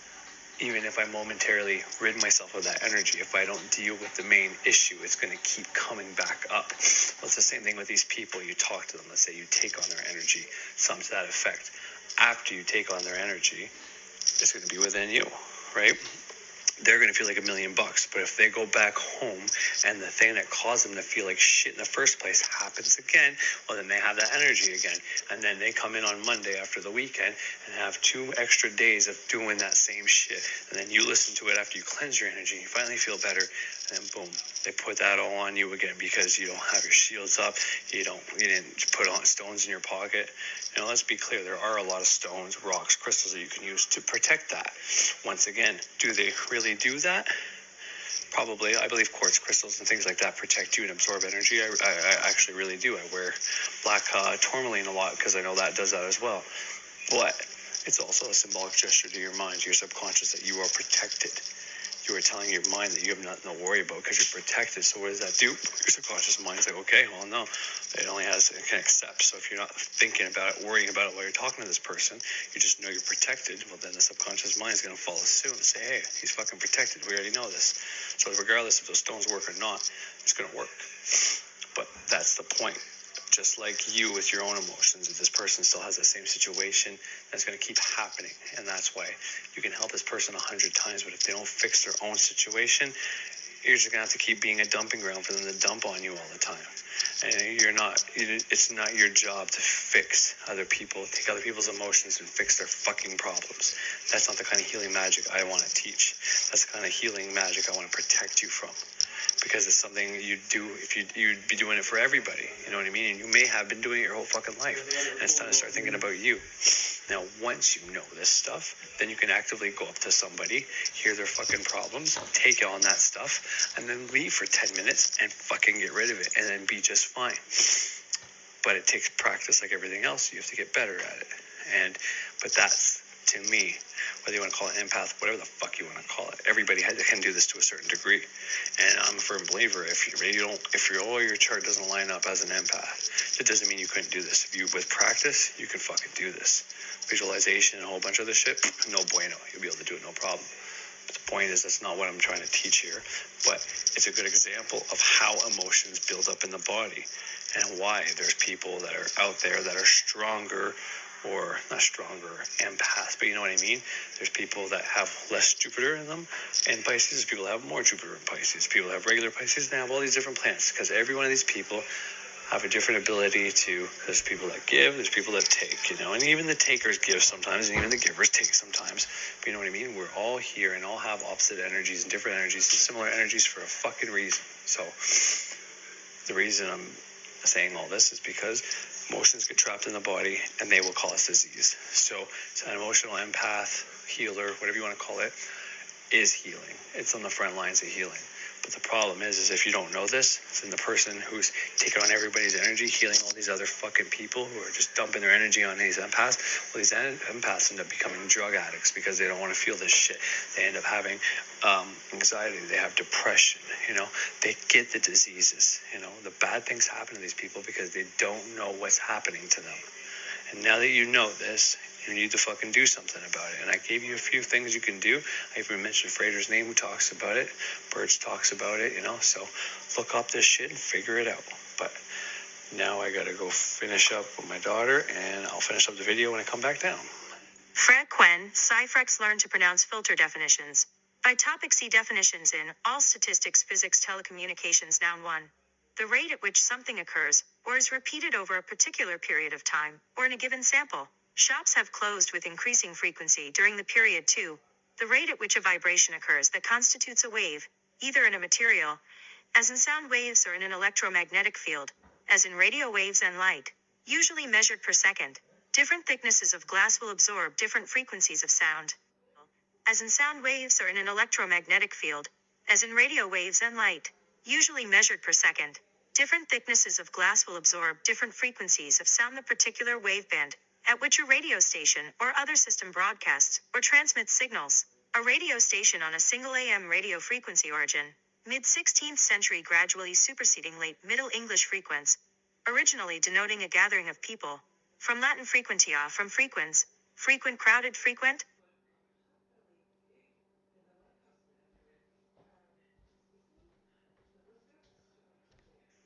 even if I momentarily rid myself of that energy, if I don't deal with the main issue, it's going to keep coming back up. Well, it's the same thing with these people. You talk to them, let's say you take on their energy, something to that effect. After you take on their energy, it's going to be within you, right? They're going to feel like $1 million. But if they go back home and the thing that caused them to feel like shit in the first place happens again, well, then they have that energy again. And then they come in on Monday after the weekend and have 2 extra days of doing that same shit. And then you listen to it after you cleanse your energy. You finally feel better. And then boom, they put that all on you again because you don't have your shields up. You didn't put on stones in your pocket. You know, let's be clear. There are a lot of stones, rocks, crystals that you can use to protect that. Once again, do they really do that? Probably. I believe quartz crystals and things like that protect you and absorb energy. I actually really do. I wear black tourmaline a lot because I know that does that as well. But it's also a symbolic gesture to your mind, to your subconscious, that you are protected. you are telling your mind that you have nothing to worry about because you're protected. So what does that do? Your subconscious mind's like, okay, well, no, it can accept. So if you're not thinking about it, worrying about it while you're talking to this person, you just know you're protected. Well, then the subconscious mind's going to follow suit and say, hey, he's fucking protected. We already know this. So regardless if those stones work or not, it's going to work. But that's the point. Just like you with your own emotions, if this person still has the same situation, that's going to keep happening. And that's why you can help this person 100 times, but if they don't fix their own situation, you're just going to have to keep being a dumping ground for them to dump on you all the time. And it's not your job to fix other people, take other people's emotions and fix their fucking problems. That's not the kind of healing magic I want to teach. That's the kind of healing magic I want to protect you from. Because it's something you do if you'd be doing it for everybody, you know what I mean? And you may have been doing it your whole fucking life, and it's time to start thinking about you. Now, once you know this stuff, then you can actively go up to somebody, hear their fucking problems, take on that stuff, and then leave for 10 minutes and fucking get rid of it, and then be just fine. But it takes practice like everything else. You have to get better at it. But that's, to me, whether you want to call it empath, whatever the fuck you want to call it, everybody can do this to a certain degree. And I'm a firm believer, if your chart doesn't line up as an empath, it doesn't mean you couldn't do this. With practice, you can fucking do this. Visualization and a whole bunch of other shit, no bueno. You'll be able to do it, no problem. But the point is, that's not what I'm trying to teach here. But it's a good example of how emotions build up in the body and why there's people that are out there that are stronger, or not stronger, empaths, but you know what I mean? There's people that have less Jupiter in them, and Pisces. There's people that have more Jupiter in Pisces. People that have regular Pisces, they have all these different planets, because every one of these people have a different ability to, there's people that give, there's people that take, you know, and even the takers give sometimes, and even the givers take sometimes, but you know what I mean? We're all here and all have opposite energies and different energies and similar energies for a fucking reason. So the reason I'm saying all this is because emotions get trapped in the body and they will cause disease. So an emotional empath, healer, whatever you want to call it, is healing. It's on the front lines of healing. But the problem is if you don't know this, then the person who's taking on everybody's energy, healing all these other fucking people who are just dumping their energy on these empaths, well, these empaths end up becoming drug addicts because they don't want to feel this shit. They end up having anxiety. They have depression, you know. They get the diseases, you know. The bad things happen to these people because they don't know what's happening to them. And now that you know this, you need to fucking do something about it. And I gave you a few things you can do. I even mentioned Fraser's name who talks about it. Birch talks about it, you know. So look up this shit and figure it out. But now I gotta go finish up with my daughter, and I'll finish up the video when I come back down. Fred Quen, Cyfrex Learn to Pronounce Filter Definitions. By topic, see definitions in All Statistics, Physics, Telecommunications. Noun 1. The rate at which something occurs, or is repeated over a particular period of time, or in a given sample. Shops have closed with increasing frequency during the period 2. The rate at which a vibration occurs that constitutes a wave, either in a material, as in sound waves, or in an electromagnetic field, as in radio waves and light, usually measured per second. Different thicknesses of glass will absorb different frequencies of sound, as in sound waves, or in an electromagnetic field, as in radio waves and light, usually measured per second. Different thicknesses of glass will absorb different frequencies of sound. The particular waveband at which a radio station or other system broadcasts or transmits signals. A radio station on a single AM radio frequency origin. Mid-16th century, gradually superseding late Middle English frequens, originally denoting a gathering of people. From Latin frequentia, from frequens, frequent, crowded, frequent.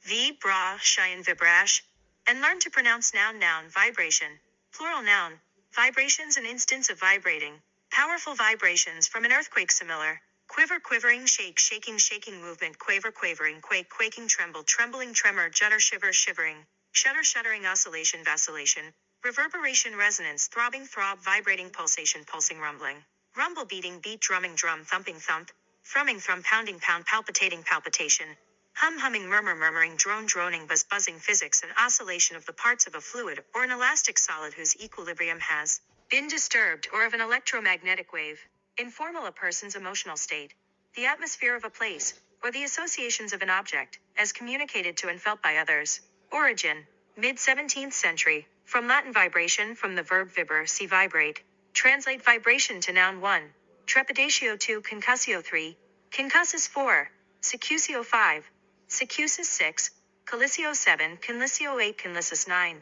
Vibra, Cheyenne, vibrash. And learn to pronounce noun, noun, vibration. Plural noun. Vibrations, an instance of vibrating. Powerful vibrations from an earthquake, similar. Quiver, quivering, shake, shaking, shaking, movement, quaver, quavering, quake, quaking, tremble, trembling, tremor, judder, shiver, shivering, shudder, shuddering, oscillation, vacillation, reverberation, resonance, throbbing, throb, vibrating, pulsation, pulsing, rumbling, rumble, beating, beat, drumming, drum, thumping, thump, thrumming, thrum, pounding, pound, palpitating, palpitation, hum, humming, murmur, murmuring, drone, droning, buzz, buzzing, physics, and oscillation of the parts of a fluid or an elastic solid whose equilibrium has been disturbed, or of an electromagnetic wave. Informal, a person's emotional state, the atmosphere of a place, or the associations of an object, as communicated to and felt by others. Origin, mid-17th century, from Latin vibration, from the verb viber, see vibrate. Translate vibration to noun 1. Trepidatio 2, concussio 3, Concussus 4, Secusio 5, Secussus 6, Calisio 7, Conlisio 8, Conlissus 9,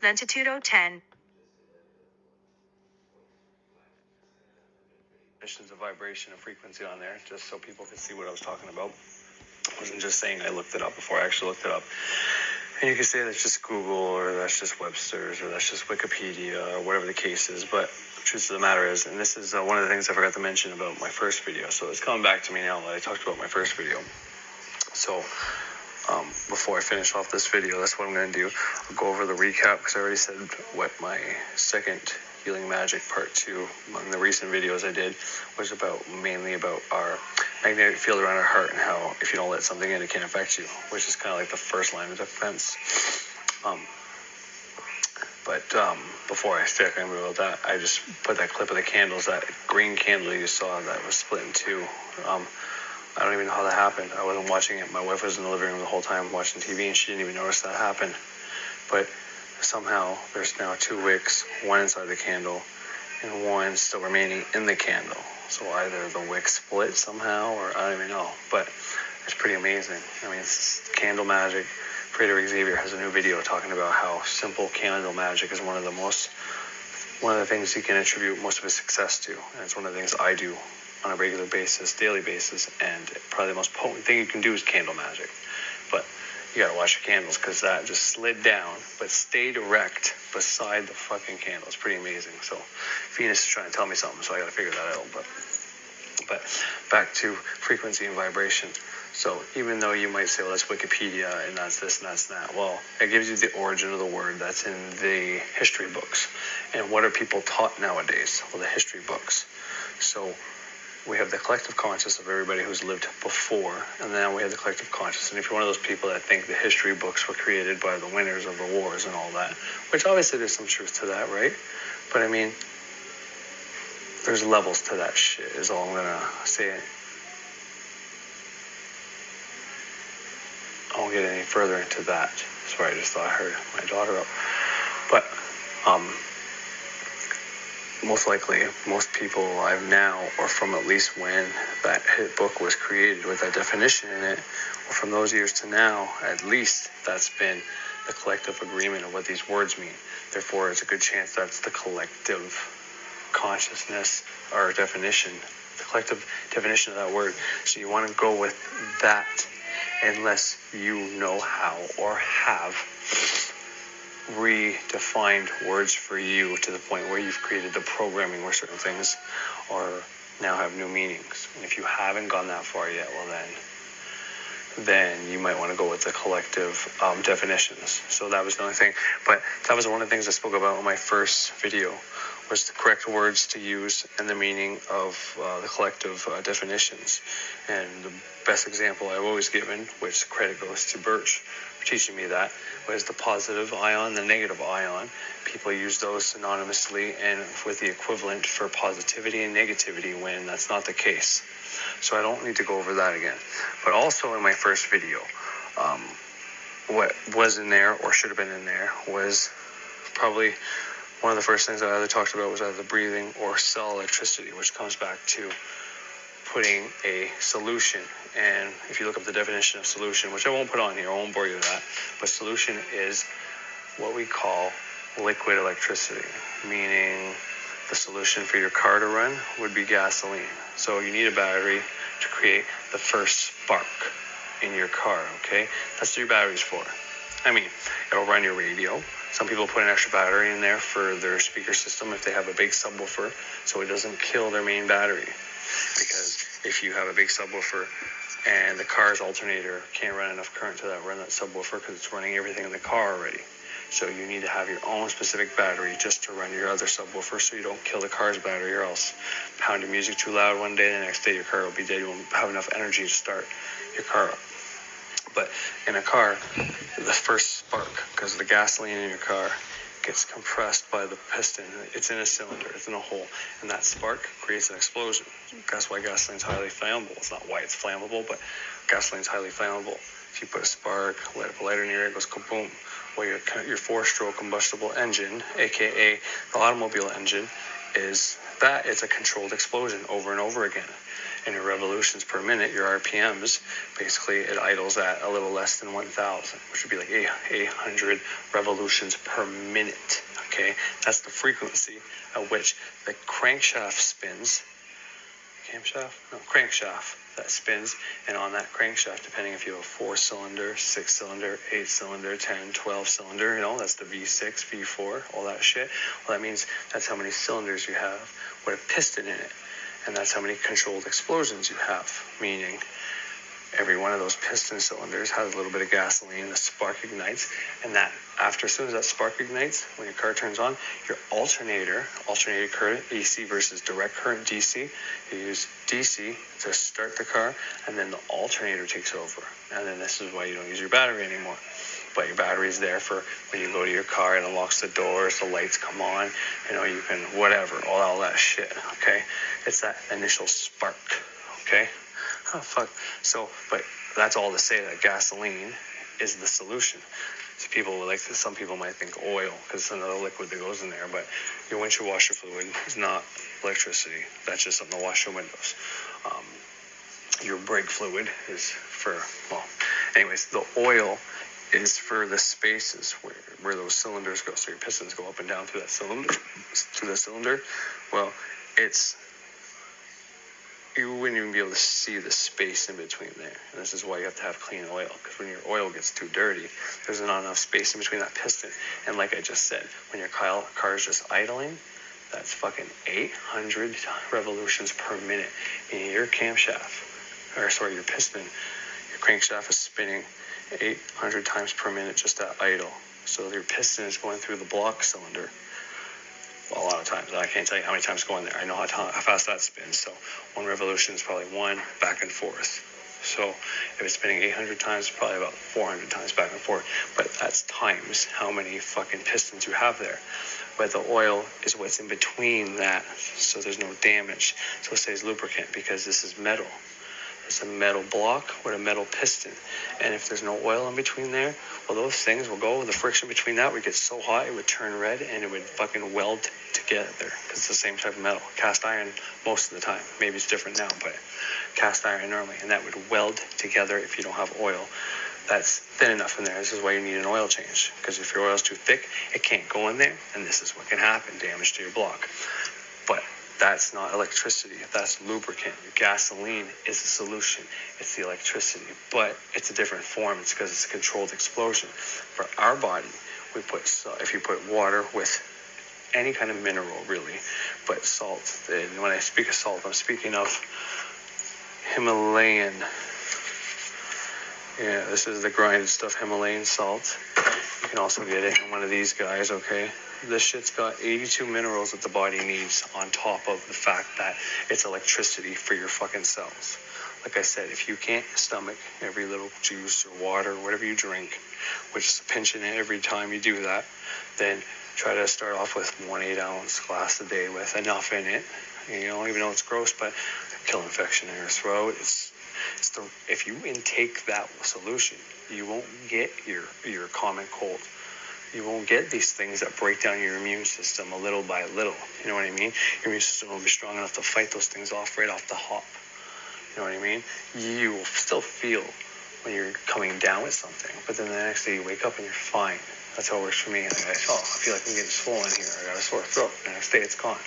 Lentitudo 10. Definitions of vibration and frequency on there, just so people could see what I was talking about. I wasn't just saying I looked it up before I actually looked it up. And you can say that's just Google, or that's just Webster's, or that's just Wikipedia, or whatever the case is. But the truth of the matter is, and this is one of the things I forgot to mention about my first video. So it's coming back to me now that I talked about my first video. So before I finish off this video, that's what I'm going to do. I'll go over the recap, because I already said what my second Healing Magic Part 2 among the recent videos I did was mainly about our magnetic field around our heart, and how if you don't let something in, it can affect you, which is kind of like the first line of defense. But before I say anything about that, I just put that clip of the candles, that green candle you saw that was split in two. I don't even know how that happened. I wasn't watching it. My wife was in the living room the whole time watching TV, and she didn't even notice that happened. But somehow there's now 2 wicks, one inside the candle, and one still remaining in the candle. So either the wick split somehow, or I don't even know. But it's pretty amazing. I mean, it's candle magic. Frederick Xavier has a new video talking about how simple candle magic is one of the things he can attribute most of his success to. And it's one of the things I do on a regular basis, daily basis, and probably the most potent thing you can do is candle magic. But you gotta watch your candles, because that just slid down but stayed erect beside the fucking candle. It's pretty amazing. So Venus is trying to tell me something, so I gotta figure that out. But back to frequency and vibration. So even though you might say, well, that's Wikipedia and that's this and that's that, well, it gives you the origin of the word that's in the history books. And what are people taught nowadays? Well, the history books. So we have the collective conscious of everybody who's lived before, and then we have the collective conscious. And if you're one of those people that think the history books were created by the winners of the wars and all that, which obviously there's some truth to that, right? But I mean, there's levels to that shit, is all I'm gonna say. I won't get any further into that. Sorry, I just thought I heard my daughter up. But most likely, most people alive now, or from at least when that hit book was created with that definition in it, or from those years to now, at least that's been the collective agreement of what these words mean. Therefore, it's a good chance that's the collective consciousness or definition, the collective definition of that word. So you want to go with that, unless you know how or have redefined words for you to the point where you've created the programming where certain things are now have new meanings. And if you haven't gone that far yet, well then you might want to go with the collective definitions. So that was the only thing. But that was one of the things I spoke about in my first video, was the correct words to use and the meaning of the collective definitions. And the best example I've always given, which credit goes to Birch for teaching me that, was the positive ion, the negative ion. People use those synonymously and with the equivalent for positivity and negativity, when that's not the case. So I don't need to go over that again. But also in my first video, what was in there or should have been in there was probably one of the first things I either talked about was either breathing or cell electricity, which comes back to putting a solution. And if you look up the definition of solution, which I won't put on here, I won't bore you with that, but solution is what we call liquid electricity, meaning the solution for your car to run would be gasoline. So you need a battery to create the first spark in your car, okay? That's what your battery's for. I mean, it'll run your radio. Some people put an extra battery in there for their speaker system if they have a big subwoofer, so it doesn't kill their main battery. Because if you have a big subwoofer and the car's alternator can't run enough current to run that subwoofer because it's running everything in the car already. So you need to have your own specific battery just to run your other subwoofer, so you don't kill the car's battery, or else pound your music too loud one day, the next day your car will be dead. You won't have enough energy to start your car up. But in a car, the first spark, because the gasoline in your car gets compressed by the piston. It's in a cylinder, it's in a hole, and that spark creates an explosion. That's why gasoline's highly flammable. It's not why it's flammable, but gasoline's highly flammable. If you put a spark, light up a lighter near it, goes kaboom. Well, your four-stroke combustible engine, aka the automobile engine, is that it's a controlled explosion over and over again. in your revolutions per minute, your RPMs, basically it idles at a little less than 1,000, which would be like 800 revolutions per minute. Okay, that's the frequency at which the crankshaft spins. Crankshaft that spins, and on that crankshaft, depending if you have a 4-cylinder, 6-cylinder, 8-cylinder, 10, 12-cylinder, that's the V6, V4, all that shit. Well, that means that's how many cylinders you have with a piston in it, and that's how many controlled explosions you have, meaning every one of those piston cylinders has a little bit of gasoline, the spark ignites, and that as soon as that spark ignites, when your car turns on, your alternated current, AC versus direct current, DC, you use DC to start the car, and then the alternator takes over. And then this is why you don't use your battery anymore. But your battery is there for when you go to your car, it unlocks the doors, the lights come on, you can whatever, all that shit, okay? It's that initial spark, okay? Oh, fuck. So, but that's all to say that gasoline is the solution. So some people might think oil, because it's another liquid that goes in there, but your windshield washer fluid is not electricity. That's just something to wash your windows. Your brake fluid is anyways, the oil is for the spaces where those cylinders go. So your pistons go up and down through that cylinder. Well, you wouldn't even be able to see the space in between there. And this is why you have to have clean oil, because when your oil gets too dirty, there's not enough space in between that piston. And like I just said, when your car is just idling, that's fucking 800 revolutions per minute. And your your piston, your crankshaft is spinning 800 times per minute just at idle. So your piston is going through the block cylinder a lot of times. I can't tell you how many times going there. I know how fast that spins. So one revolution is probably one back and forth. So if it's spinning 800 times, probably about 400 times back and forth. But that's times how many fucking pistons you have there. But the oil is what's in between that, so there's no damage. So it says lubricant, because this is metal. It's a metal block with a metal piston. And if there's no oil in between there, well, those things will go, the friction between that would get so hot, it would turn red, and it would fucking weld together, because it's the same type of metal. Cast iron most of the time. Maybe it's different now, but cast iron normally. And that would weld together if you don't have oil. That's thin enough in there. This is why you need an oil change, because if your oil's too thick, it can't go in there, and this is what can happen, damage to your block. But that's not electricity. That's lubricant. Your gasoline is the solution. It's the electricity, but it's a different form. It's because it's a controlled explosion. For our body, if you put water with any kind of mineral, really, but salt. And when I speak of salt, I'm speaking of Himalayan. Yeah, this is the grinded stuff, Himalayan salt. You can also get it in one of these guys, okay? This shit's got 82 minerals that the body needs, on top of the fact that it's electricity for your fucking cells. Like I said, if you can't stomach every little juice or water or whatever you drink, which is pinching it every time you do that, then try to start off with 1 8-ounce glass a day with enough in it. Even though it's gross, but kill infection in your throat. If you intake that solution, you won't get your common cold. You won't get these things that break down your immune system a little by little. You know what I mean? Your immune system will be strong enough to fight those things off right off the hop. You know what I mean? You will still feel when you're coming down with something, but then the next day you wake up and you're fine. That's how it works for me. I feel like I'm getting swollen here. I got a sore throat. The next day it's gone.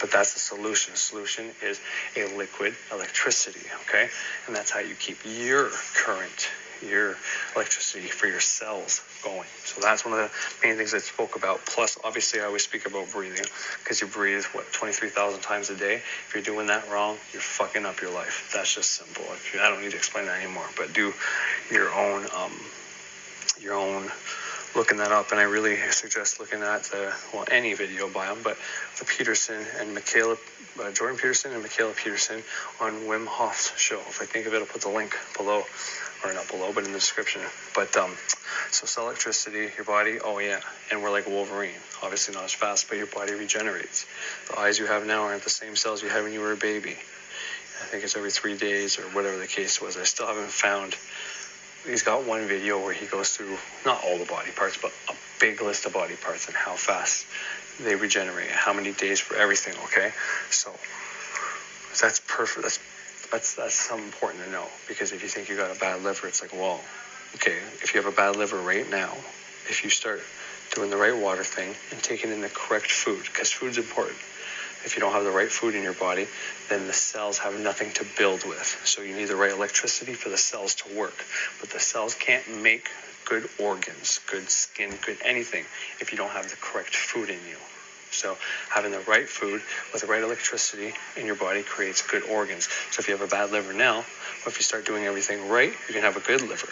But that's the solution. The solution is a liquid electricity, okay? And that's how you keep your current, your electricity for your cells going. So that's one of the main things I spoke about. Plus, obviously, I always speak about breathing, because you breathe, 23,000 times a day. If you're doing that wrong, you're fucking up your life. That's just simple. I don't need to explain that anymore, but do your own looking that up. And I really suggest looking at any video by them, but the Peterson and Jordan Peterson and Michaela Peterson on Wim Hof's show. If I think of it, I'll put the link below, or not below, but in the description. But so cell electricity, your body, oh yeah, and we're like Wolverine. Obviously not as fast, but your body regenerates. The eyes you have now aren't the same cells you had when you were a baby. I think it's every 3 days or whatever the case was. I still haven't found. He's got one video where he goes through not all the body parts, but a big list of body parts and how fast they regenerate, how many days for everything, okay? So that's perfect. That's That's something important to know, because if you think you got a bad liver, it's like, well, okay, if you have a bad liver right now, if you start doing the right water thing and taking in the correct food, because food's important. If you don't have the right food in your body, then the cells have nothing to build with. So you need the right electricity for the cells to work. But the cells can't make good organs, good skin, good anything if you don't have the correct food in you. So having the right food with the right electricity in your body creates good organs. So if you have a bad liver now, or if you start doing everything right, you can have a good liver.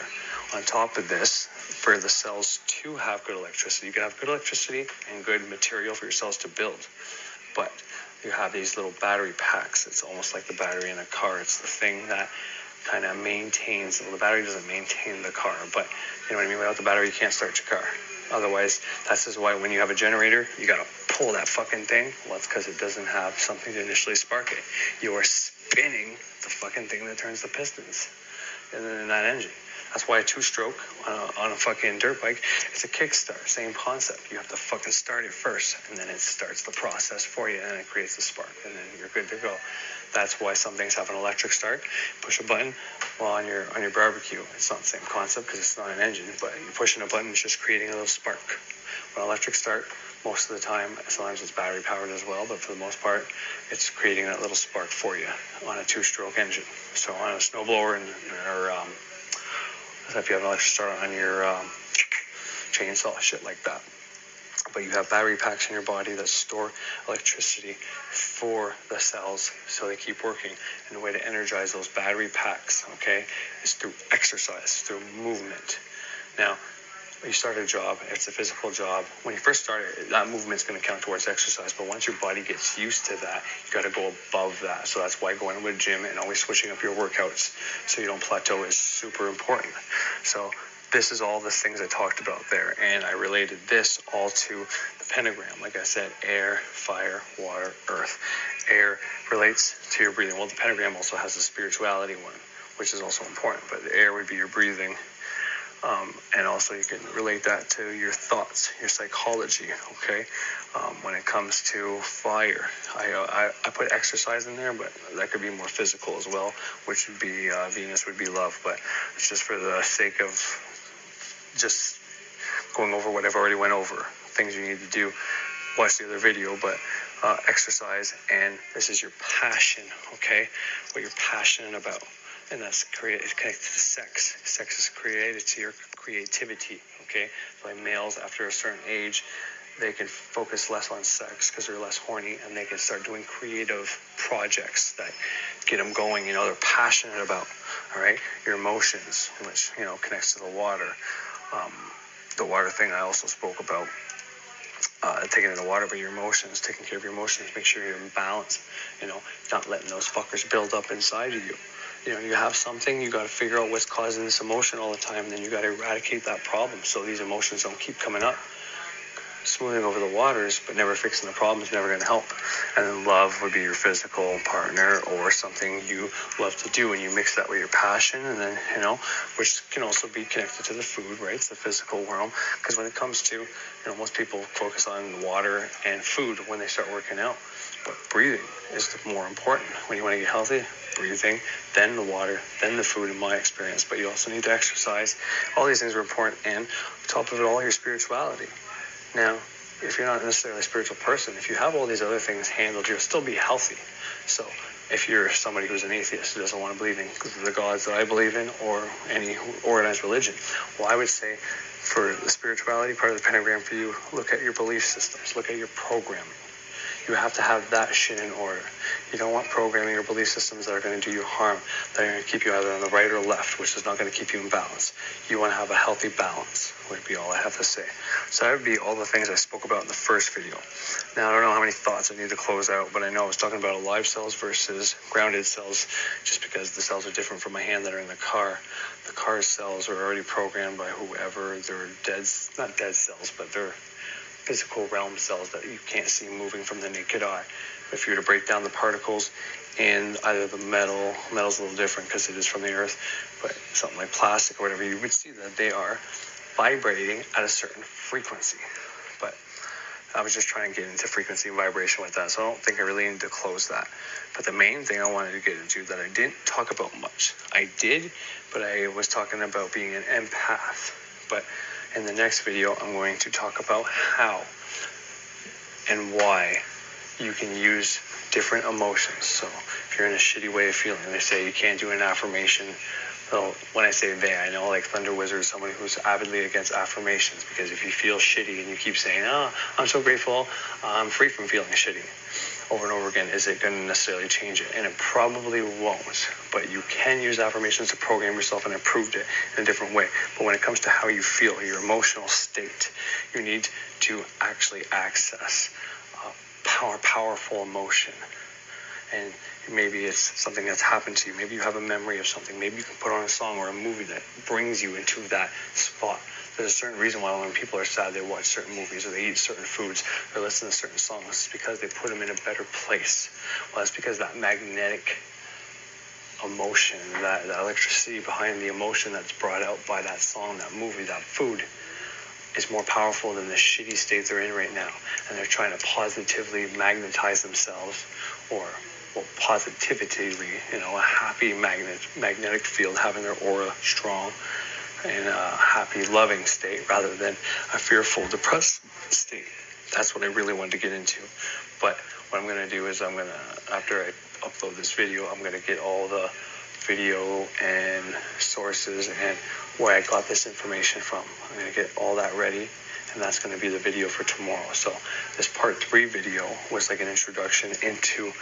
On top of this, for the cells to have good electricity, you can have good electricity and good material for your cells to build. But you have these little battery packs. It's almost like the battery in a car. It's the thing that kind of maintains, well, the battery doesn't maintain the car, but you know what I mean? Without the battery, you can't start your car. Otherwise, that's just why when you have a generator, you got to pull that fucking thing. Well, it's because it doesn't have something to initially spark it. You are spinning the fucking thing that turns the pistons in that engine. That's why a two-stroke on a fucking dirt bike, it's a kickstart, same concept. You have to fucking start it first, and then it starts the process for you, and it creates the spark, and then you're good to go. That's why some things have an electric start. Push a button while on your barbecue. It's not the same concept because it's not an engine, but you're pushing a button, it's just creating a little spark. When electric start, most of the time, sometimes it's battery powered as well, but for the most part, it's creating that little spark for you on a two-stroke engine. So on a snowblower or if you have an electric start on your chainsaw, shit like that. But you have battery packs in your body that store electricity for the cells so they keep working. And the way to energize those battery packs, okay, is through exercise, through movement. Now, when you start a job, it's a physical job. When you first start it, that movement's going to count towards exercise. But once your body gets used to that, you got to go above that. So that's why going to a gym and always switching up your workouts so you don't plateau is super important. So this is all the things I talked about there. And I related this all to the pentagram. Like I said, air, fire, water, earth. Air relates to your breathing. Well, the pentagram also has the spirituality one, which is also important. But the air would be your breathing. And also you can relate that to your thoughts, your psychology, okay? When it comes to fire, I put exercise in there, but that could be more physical as well, which would be, Venus would be love, but it's just for the sake of just going over what I've already went over, things you need to do. Watch the other video, but exercise, and this is your passion, okay? What you're passionate about. And that's connected to sex. Sex is created to your creativity, okay? So like males, after a certain age, they can focus less on sex because they're less horny, and they can start doing creative projects that get them going, you know, they're passionate about, all right? Your emotions, which, you know, connects to the water. The water thing I also spoke about. Taking in the water, but your emotions, taking care of your emotions, make sure you're in balance, you know, not letting those fuckers build up inside of you. You know, you have something, you got to figure out what's causing this emotion all the time, and then you got to eradicate that problem so these emotions don't keep coming up. Smoothing over the waters, but never fixing the problem is never going to help. And then love would be your physical partner or something you love to do, and you mix that with your passion, and then, you know, which can also be connected to the food, right? It's the physical realm. Because when it comes to, you know, most people focus on water and food when they start working out. But breathing is the more important. When you want to get healthy, breathing, then the water, then the food in my experience. But you also need to exercise. All these things are important. And on top of it all, your spirituality. Now, if you're not necessarily a spiritual person, if you have all these other things handled, you'll still be healthy. So if you're somebody who's an atheist who doesn't want to believe in the gods that I believe in or any organized religion, well, I would say for the spirituality part of the pentagram for you, look at your belief systems, look at your programming. You have to have that shit in order. You don't want programming or belief systems that are going to do you harm, that are going to keep you either on the right or left, which is not going to keep you in balance. You want to have a healthy balance, would be all I have to say. So that would be all the things I spoke about in the first video. Now, I don't know how many thoughts I need to close out, but I know I was talking about alive cells versus grounded cells, just because the cells are different from my hand that are in the car. The car cells are already programmed by whoever. They're dead, not dead cells, but they're physical realm cells that you can't see moving from the naked eye. If you were to break down the particles in either the metal's a little different because it is from the earth, but something like plastic or whatever, you would see that they are vibrating at a certain frequency. But I was just trying to get into frequency and vibration with that, so I don't think I really need to close that. But the main thing I wanted to get into that I didn't talk about much, I did, but I was talking about being an empath. But in the next video, I'm going to talk about how and why you can use different emotions. So if you're in a shitty way of feeling, they say you can't do an affirmation. So when I say they, I know like Thunder Wizard is someone who's avidly against affirmations, because if you feel shitty and you keep saying, oh, I'm so grateful, I'm free from feeling shitty, over and over again, is it going to necessarily change it? And it probably won't. But you can use affirmations to program yourself and improve it in a different way. But when it comes to how you feel, your emotional state, you need to actually access powerful emotion. And maybe it's something that's happened to you. Maybe you have a memory of something. Maybe you can put on a song or a movie that brings you into that spot. There's a certain reason why when people are sad, they watch certain movies or they eat certain foods or listen to certain songs. It's because they put them in a better place. Well, it's because that magnetic emotion, that electricity behind the emotion that's brought out by that song, that movie, that food, is more powerful than the shitty state they're in right now. And they're trying to positively magnetize themselves, or positively, a happy magnetic field, having their aura strong in a happy, loving state rather than a fearful, depressed state. That's what I really wanted to get into. But what I'm going to do is after I upload this video, I'm going to get all the video and sources and where I got this information from. I'm going to get all that ready, and that's going to be the video for tomorrow. So this part 3 video was like an introduction into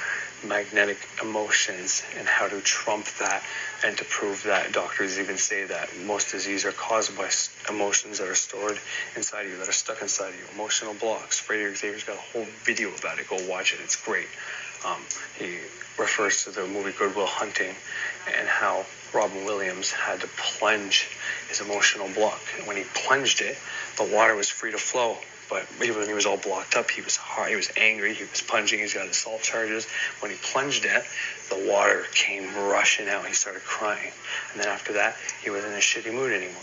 magnetic emotions and how to trump that and to prove that. Doctors even say that most disease are caused by emotions that are stored inside you, that are stuck inside you. Emotional blocks. Freddie Xavier's got a whole video about it. Go watch it. It's great. He refers to the movie Good Will Hunting and how Robin Williams had to plunge his emotional block. And when he plunged it, the water was free to flow. But even when he was all blocked up, he was hard, he was angry, he was punching, he's got assault charges. When he plunged it, the water came rushing out. He started crying. And then after that, he wasn't in a shitty mood anymore.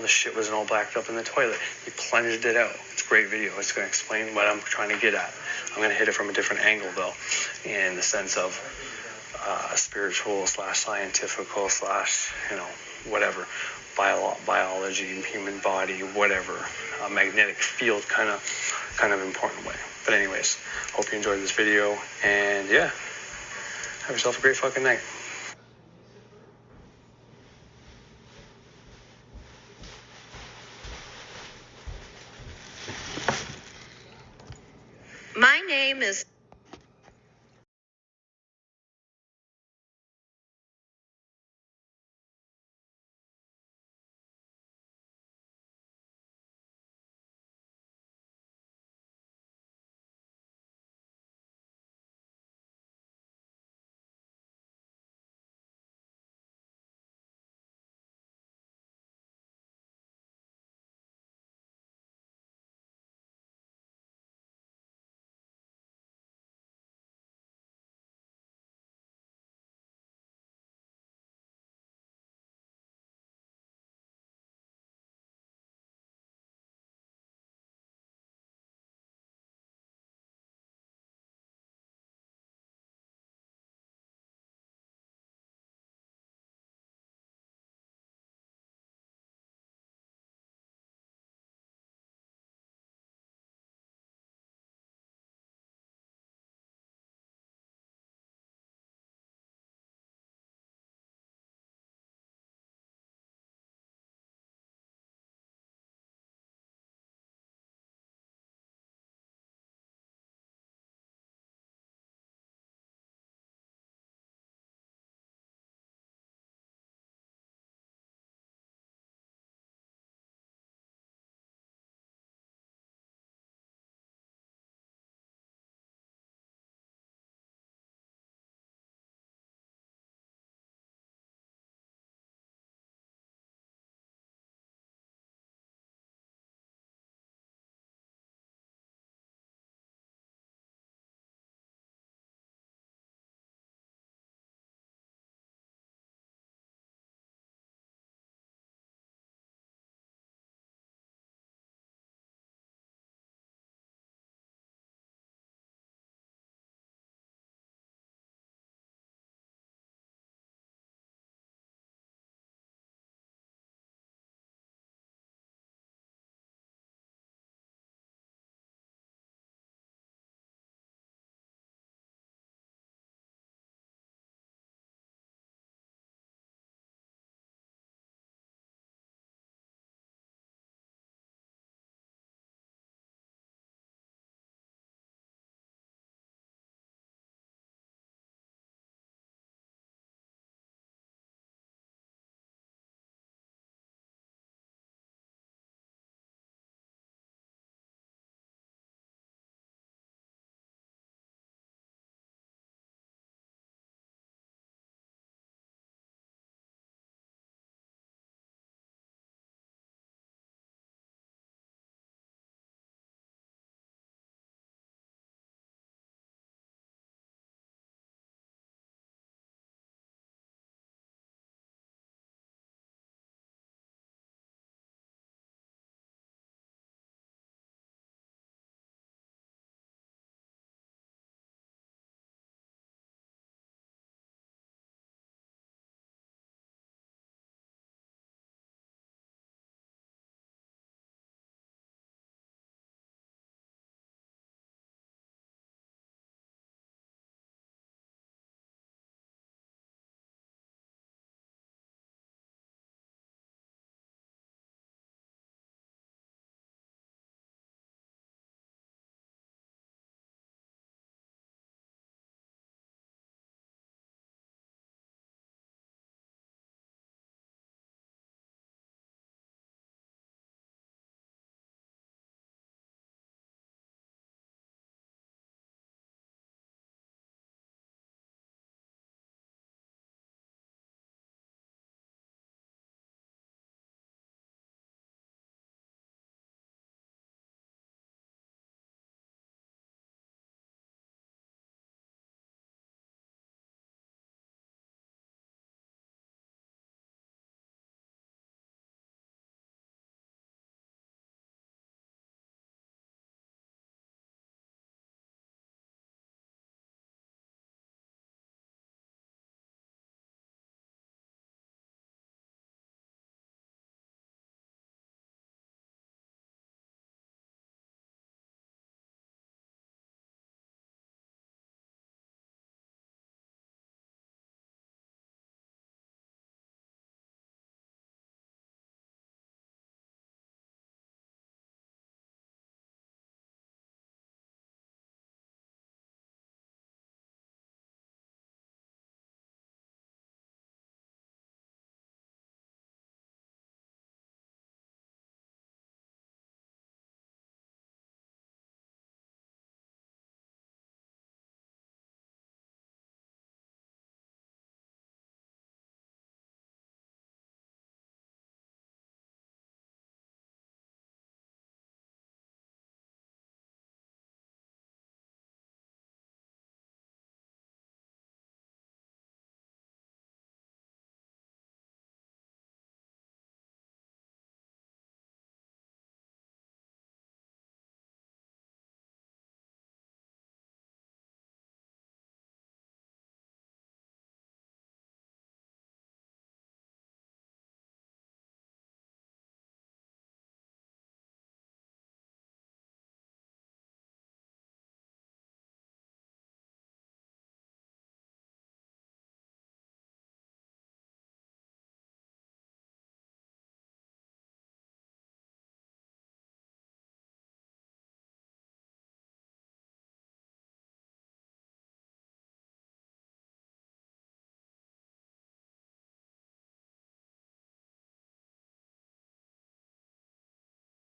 The shit wasn't all backed up in the toilet. He plunged it out. It's a great video. It's going to explain what I'm trying to get at. I'm going to hit it from a different angle, though, in the sense of spiritual / scientific / whatever, biology, human body, whatever, a magnetic field kind of important way. But anyways, hope you enjoyed this video, and yeah, have yourself a great fucking night. My name is